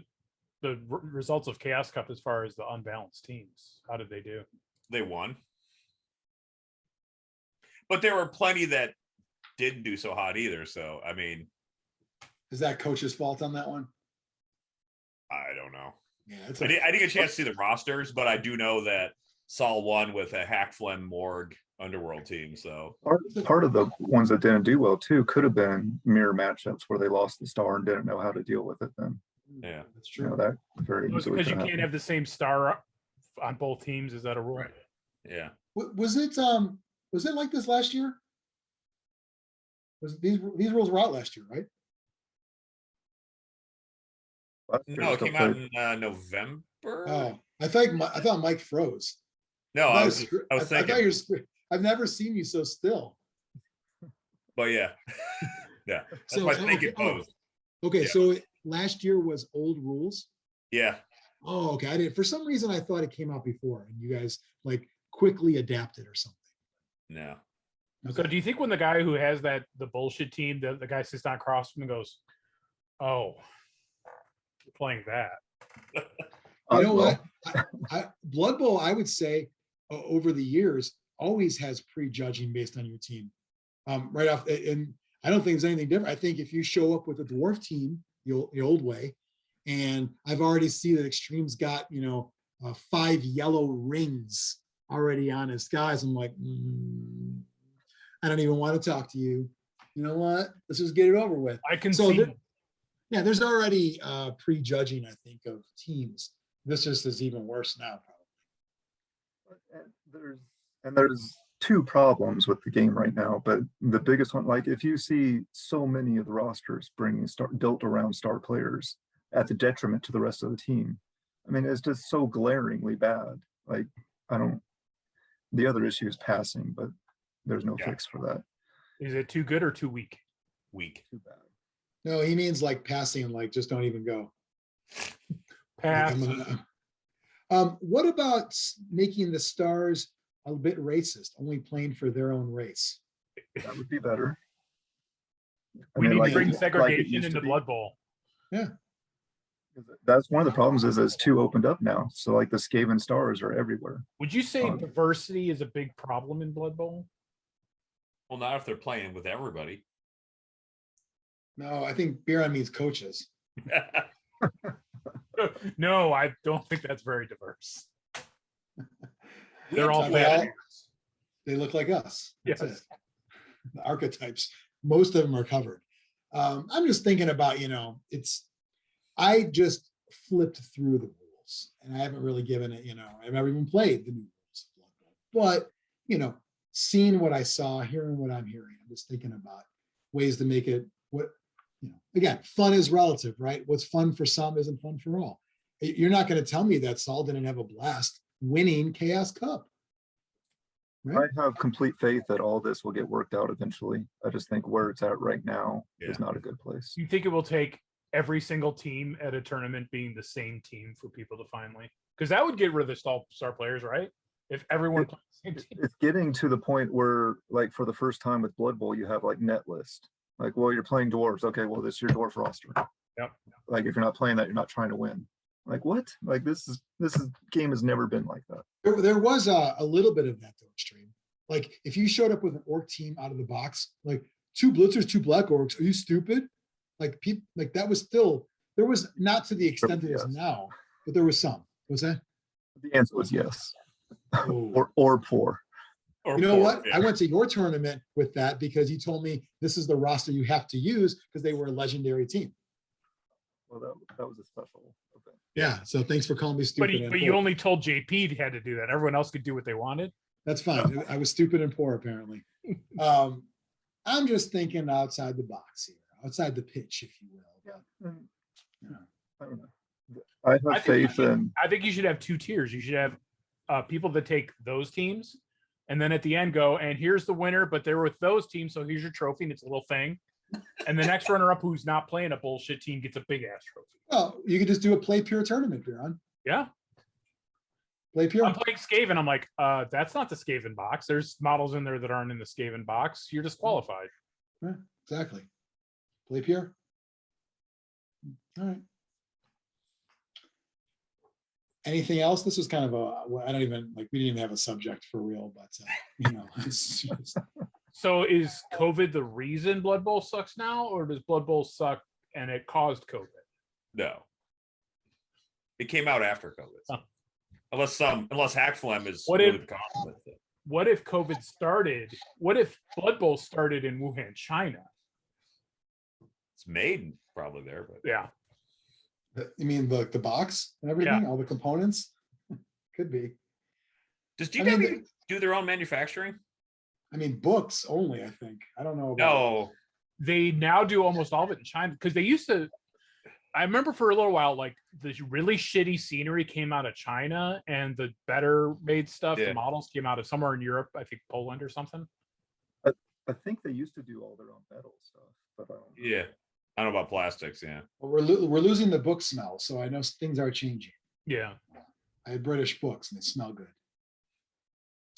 [SPEAKER 3] results of Chaos Cup as far as the unbalanced teams? How did they do?
[SPEAKER 4] They won. But there were plenty that didn't do so hot either. So, I mean,
[SPEAKER 2] Is that coach's fault on that one?
[SPEAKER 4] I don't know.
[SPEAKER 2] Yeah, it's
[SPEAKER 4] I didn't get a chance to see the rosters, but I do know that Saul won with a Hackflem Morg Underworld team. So
[SPEAKER 5] Part of the ones that didn't do well too could have been mirror matchups where they lost the star and didn't know how to deal with it then.
[SPEAKER 4] yeah.
[SPEAKER 2] That's true.
[SPEAKER 5] That very
[SPEAKER 3] Because
[SPEAKER 5] easily
[SPEAKER 3] you
[SPEAKER 5] could
[SPEAKER 3] can't
[SPEAKER 5] happen.
[SPEAKER 3] have the same star on both teams. Is that a rule?
[SPEAKER 4] Right. Yeah.
[SPEAKER 2] Was it like this last year? These rules were out last year, right?
[SPEAKER 5] Last year
[SPEAKER 4] No, it
[SPEAKER 5] still
[SPEAKER 4] came out
[SPEAKER 5] played-
[SPEAKER 4] in November.
[SPEAKER 2] Oh, I thought Mike froze.
[SPEAKER 4] No, I was
[SPEAKER 2] I
[SPEAKER 4] thinking,
[SPEAKER 2] thought I've never seen you so still.
[SPEAKER 4] but yeah. Yeah. That's
[SPEAKER 2] So,
[SPEAKER 4] my thinking
[SPEAKER 2] okay, oh.
[SPEAKER 4] pose.
[SPEAKER 2] Okay,
[SPEAKER 4] Yeah.
[SPEAKER 2] so last year was old rules.
[SPEAKER 4] Yeah.
[SPEAKER 2] Oh, okay. I didn't. For some reason, I thought it came out before, and you guys like quickly adapted or something.
[SPEAKER 4] No.
[SPEAKER 3] So do you think when the guy who has the bullshit team, the guy sits down across from him and goes, "Oh, you're playing that."
[SPEAKER 2] You know
[SPEAKER 5] well,
[SPEAKER 2] what? Blood Bowl, I would say, over the years, always has prejudging based on your team. Right off, and I don't think there's anything different. I think if you show up with a dwarf team, the old way, and I've already seen that Extreme's got 5 yellow rings already on his guys. I'm like, I don't even want to talk to you. You know what? Let's just get it over with.
[SPEAKER 3] I can
[SPEAKER 2] So
[SPEAKER 3] see.
[SPEAKER 2] Yeah, there's already prejudging, I think, of teams. This just is even worse now, probably.
[SPEAKER 5] There's 2 problems with the game right now, but the biggest one, like if you see so many of the rosters built around star players at the detriment to the rest of the team, I mean, it's just so glaringly bad. Like, the other issue is passing, but there's no fix for that.
[SPEAKER 3] Is it too good or too weak?
[SPEAKER 4] Weak.
[SPEAKER 5] Too bad.
[SPEAKER 2] No, he means like passing, like just don't even go.
[SPEAKER 3] Pass.
[SPEAKER 2] What about making the stars a bit racist, only playing for their own race?
[SPEAKER 5] That would be better.
[SPEAKER 3] We need to bring
[SPEAKER 5] it
[SPEAKER 3] segregation
[SPEAKER 5] used
[SPEAKER 3] into
[SPEAKER 5] to be.
[SPEAKER 3] Blood Bowl.
[SPEAKER 2] Yeah.
[SPEAKER 5] That's one of the problems is it's too opened up now. So like the Skaven stars are everywhere.
[SPEAKER 3] Would you say
[SPEAKER 5] Um,
[SPEAKER 3] diversity is a big problem in Blood Bowl?
[SPEAKER 4] Well, not if they're playing with everybody.
[SPEAKER 2] No, I think Biran means coaches.
[SPEAKER 3] No, I don't think that's very diverse. They're all
[SPEAKER 2] They
[SPEAKER 3] bad.
[SPEAKER 2] They look like us. That's
[SPEAKER 3] Yes.
[SPEAKER 2] it. The archetypes, most of them are covered. I'm just thinking about, I just flipped through the rules and I haven't really given it, I've never even played the new rules of Blood Bowl. But, seeing what I saw, hearing what I'm hearing, I'm just thinking about ways to make it again, fun is relative, right? What's fun for some isn't fun for all. You're not going to tell me that Saul didn't have a blast winning Chaos Cup. Right?
[SPEAKER 5] I have complete faith that all this will get worked out eventually. I just think where it's at right now is not a good place.
[SPEAKER 3] You think it will take every single team at a tournament being the same team for people to finally, because that would get rid of the star players, right? If everyone plays the same team.
[SPEAKER 5] It's getting to the point where, like, for the first time with Blood Bowl, you have like net list. Like, well, you're playing dwarves. Okay, well, this is your dwarf roster.
[SPEAKER 3] Yep.
[SPEAKER 5] Like, if you're not playing that, you're not trying to win. Like, what? Like, this game has never been like that.
[SPEAKER 2] There was a little bit of that though, Xtreme. Like if you showed up with an orc team out of the box, like 2 blitzers, 2 black orcs, are you stupid? Like people, like that was still, there was not to the extent it is now, but there was some. Was that?
[SPEAKER 5] The answer was yes.
[SPEAKER 2] Oh.
[SPEAKER 5] or poor.
[SPEAKER 4] Or
[SPEAKER 2] You know
[SPEAKER 4] poor,
[SPEAKER 2] what?
[SPEAKER 4] yeah.
[SPEAKER 2] I went to your tournament with that because you told me this is the roster you have to use because they were a legendary team.
[SPEAKER 5] Well, that was a special event.
[SPEAKER 2] Yeah. So thanks for calling me
[SPEAKER 3] But,
[SPEAKER 2] stupid.
[SPEAKER 3] but you only told JP he had to do that. Everyone else could do what they wanted.
[SPEAKER 2] That's fine. I was stupid and poor, apparently. I'm just thinking outside the box here, outside the pitch, if you will. But,
[SPEAKER 5] I don't know. I have faith in.
[SPEAKER 3] I think you should have 2 tiers. You should have people that take those teams, and then at the end go, and here's the winner, but they're with those teams, so here's your trophy, and it's a little thing. And the next runner-up who's not playing a bullshit team gets a big-ass trophy.
[SPEAKER 2] well, you could just do a play pure tournament, Biran.
[SPEAKER 3] Yeah.
[SPEAKER 2] Play pure.
[SPEAKER 3] I'm playing Skaven. I'm like, that's not the Skaven box. There's models in there that aren't in the Skaven box. You're disqualified.
[SPEAKER 2] Yeah, exactly. Play pure. All right. Anything else? This was kind of I don't even we didn't even have a subject for real, but it's just,
[SPEAKER 3] So is COVID the reason Blood Bowl sucks now, or does Blood Bowl suck and it caused COVID?
[SPEAKER 4] No. It came out after COVID.
[SPEAKER 3] Huh.
[SPEAKER 4] Unless Hackflem is
[SPEAKER 3] What
[SPEAKER 4] really
[SPEAKER 3] if-
[SPEAKER 4] the cause with it.
[SPEAKER 3] What if COVID started? What if Blood Bowl started in Wuhan, China?
[SPEAKER 4] It's made probably there, but
[SPEAKER 3] Yeah.
[SPEAKER 2] you mean the box and everything, all the components? Could be.
[SPEAKER 4] does
[SPEAKER 2] I mean,
[SPEAKER 4] GW do their own manufacturing?
[SPEAKER 2] I mean, books only, I think. I don't know. About
[SPEAKER 4] No.
[SPEAKER 3] They now do almost all of it in China because they used to. I remember for a little while, like the really shitty scenery came out of China, and the better made stuff,
[SPEAKER 4] Yeah.
[SPEAKER 3] the models came out of somewhere in Europe, I think Poland or something.
[SPEAKER 5] I think they used to do all their own metal stuff, but I don't know.
[SPEAKER 4] Yeah. I don't know about plastics, yeah.
[SPEAKER 2] Well, we're losing the book smell, so I know things are changing.
[SPEAKER 3] Yeah.
[SPEAKER 2] I had British books and they smell good.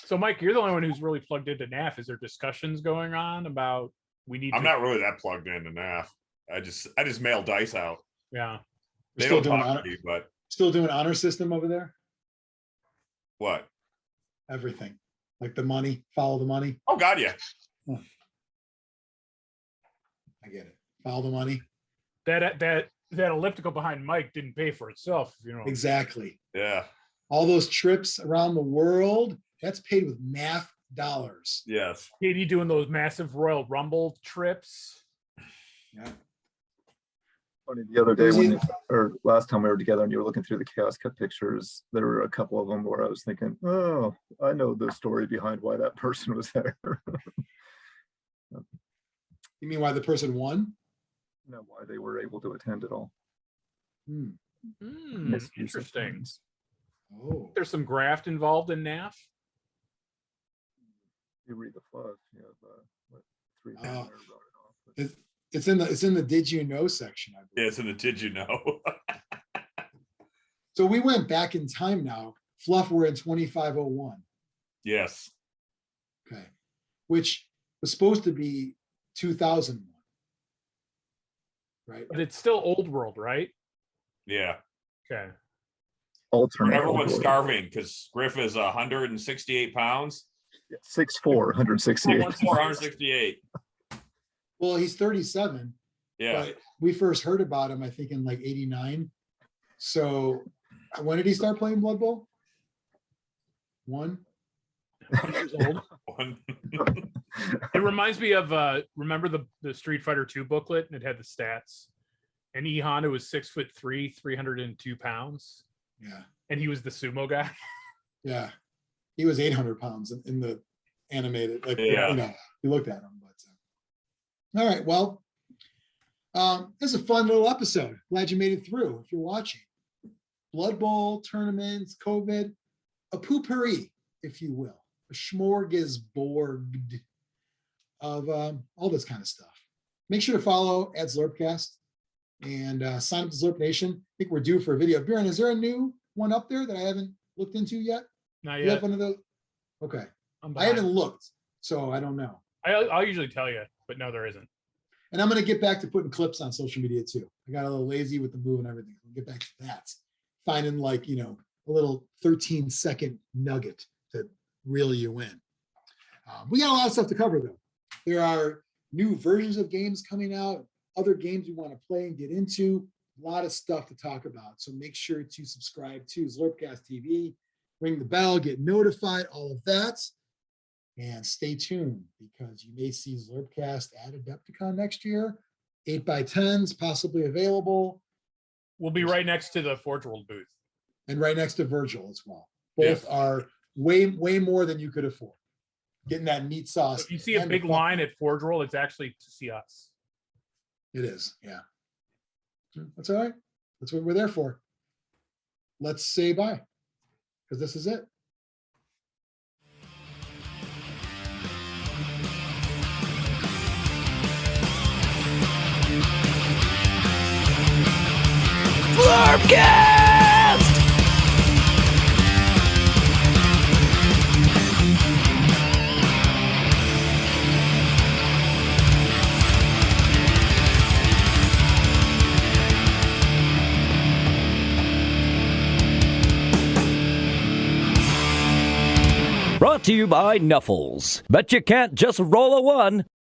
[SPEAKER 3] So, Mike, you're the only one who's really plugged into NAF. Is there discussions going on about we need?
[SPEAKER 4] I'm not really that plugged into NAF. I just mail dice out.
[SPEAKER 3] Yeah.
[SPEAKER 4] They
[SPEAKER 2] Still
[SPEAKER 4] don't
[SPEAKER 2] doing
[SPEAKER 4] talk
[SPEAKER 2] honor,
[SPEAKER 4] to me, but
[SPEAKER 2] still doing honor system over there.
[SPEAKER 4] what?
[SPEAKER 2] Everything like the money, follow the money.
[SPEAKER 4] Oh God, yeah.
[SPEAKER 2] I get it. Follow the money.
[SPEAKER 3] That elliptical behind Mike didn't pay for itself. You know.
[SPEAKER 2] Exactly.
[SPEAKER 4] Yeah.
[SPEAKER 2] All those trips around the world, that's paid with math dollars.
[SPEAKER 4] Yes.
[SPEAKER 3] Katie doing those massive Royal Rumble trips.
[SPEAKER 2] Yeah.
[SPEAKER 5] Funny, the other day or last time we were together and you were looking through the Chaos Cup pictures, there were a couple of them where I was thinking, oh, I know the story behind why that person was there.
[SPEAKER 2] You mean why the person won?
[SPEAKER 5] Know why they were able to attend at all.
[SPEAKER 3] Misuse of interesting.
[SPEAKER 5] funds.
[SPEAKER 2] Oh,
[SPEAKER 3] There's some graft involved in NAF.
[SPEAKER 5] You read the fluff, you have what, 3
[SPEAKER 2] Oh.
[SPEAKER 5] there wrote it off.
[SPEAKER 2] it's in the did you know section, I
[SPEAKER 4] Yeah,
[SPEAKER 2] believe.
[SPEAKER 4] it's in the did you know?
[SPEAKER 2] So we went back in time now. Fluff, we're in 2501.
[SPEAKER 4] Yes.
[SPEAKER 2] Okay. Which was supposed to be 2001. Right?
[SPEAKER 3] But it's still old world, right?
[SPEAKER 4] Yeah.
[SPEAKER 3] Okay.
[SPEAKER 5] Alternate.
[SPEAKER 4] Everyone's
[SPEAKER 5] world.
[SPEAKER 4] starving because Griff is 168 pounds.
[SPEAKER 5] 6'4", 168.
[SPEAKER 4] 168.
[SPEAKER 2] Well, he's 37.
[SPEAKER 4] Yeah.
[SPEAKER 2] But we first heard about him, I think, in like 89. So when did he start playing Blood Bowl? 1
[SPEAKER 3] years old. It reminds me of remember the Street Fighter 2 booklet, and it had the stats. And E Honda was 6'3", 302 pounds.
[SPEAKER 2] Yeah.
[SPEAKER 3] And he was the sumo guy.
[SPEAKER 2] Yeah. He was 800 pounds in the animated. Like,
[SPEAKER 4] Yeah.
[SPEAKER 2] you know, you looked at him. But all right. Well, this is a fun little episode. Glad you made it through. If you're watching, Blood Bowl, tournaments, COVID, a poopery, if you will, a smorgasbord of all this kind of stuff. Make sure to follow at Zlurpcast and sign up to Zlurp Nation. I think we're due for a video. Biran, is there a new one up there that I haven't looked into yet?
[SPEAKER 3] Not
[SPEAKER 2] You
[SPEAKER 3] yet.
[SPEAKER 2] have one of those? Okay.
[SPEAKER 3] I'm
[SPEAKER 2] I
[SPEAKER 3] behind.
[SPEAKER 2] haven't looked, so I don't know.
[SPEAKER 3] I'll usually tell you, but no, there isn't.
[SPEAKER 2] And I'm going to get back to putting clips on social media too. I got a little lazy with the move and everything. I'll get back to that. Finding like, you know, a little 13-second nugget to reel you in. We got a lot of stuff to cover though. There are new versions of games coming out, other games we want to play and get into, a lot of stuff to talk about. So make sure to subscribe to Zlurpcast TV, ring the bell, get notified, all of that. And stay tuned because you may see Zlurpcast at Adepticon next year. 8x10s possibly available.
[SPEAKER 3] We'll be right next to the Forge World booth.
[SPEAKER 2] And right next to Virgil as well. Both are way more than you could afford. Getting that meat sauce.
[SPEAKER 3] So if you see a
[SPEAKER 2] and
[SPEAKER 3] big
[SPEAKER 2] the-
[SPEAKER 3] line at Forge World, it's actually to see us.
[SPEAKER 2] It is, yeah. That's all right. That's what we're there for. Let's say bye, because this is it.
[SPEAKER 1] Zlurpcast! Brought to you by Nuffles. Bet you can't just roll a one.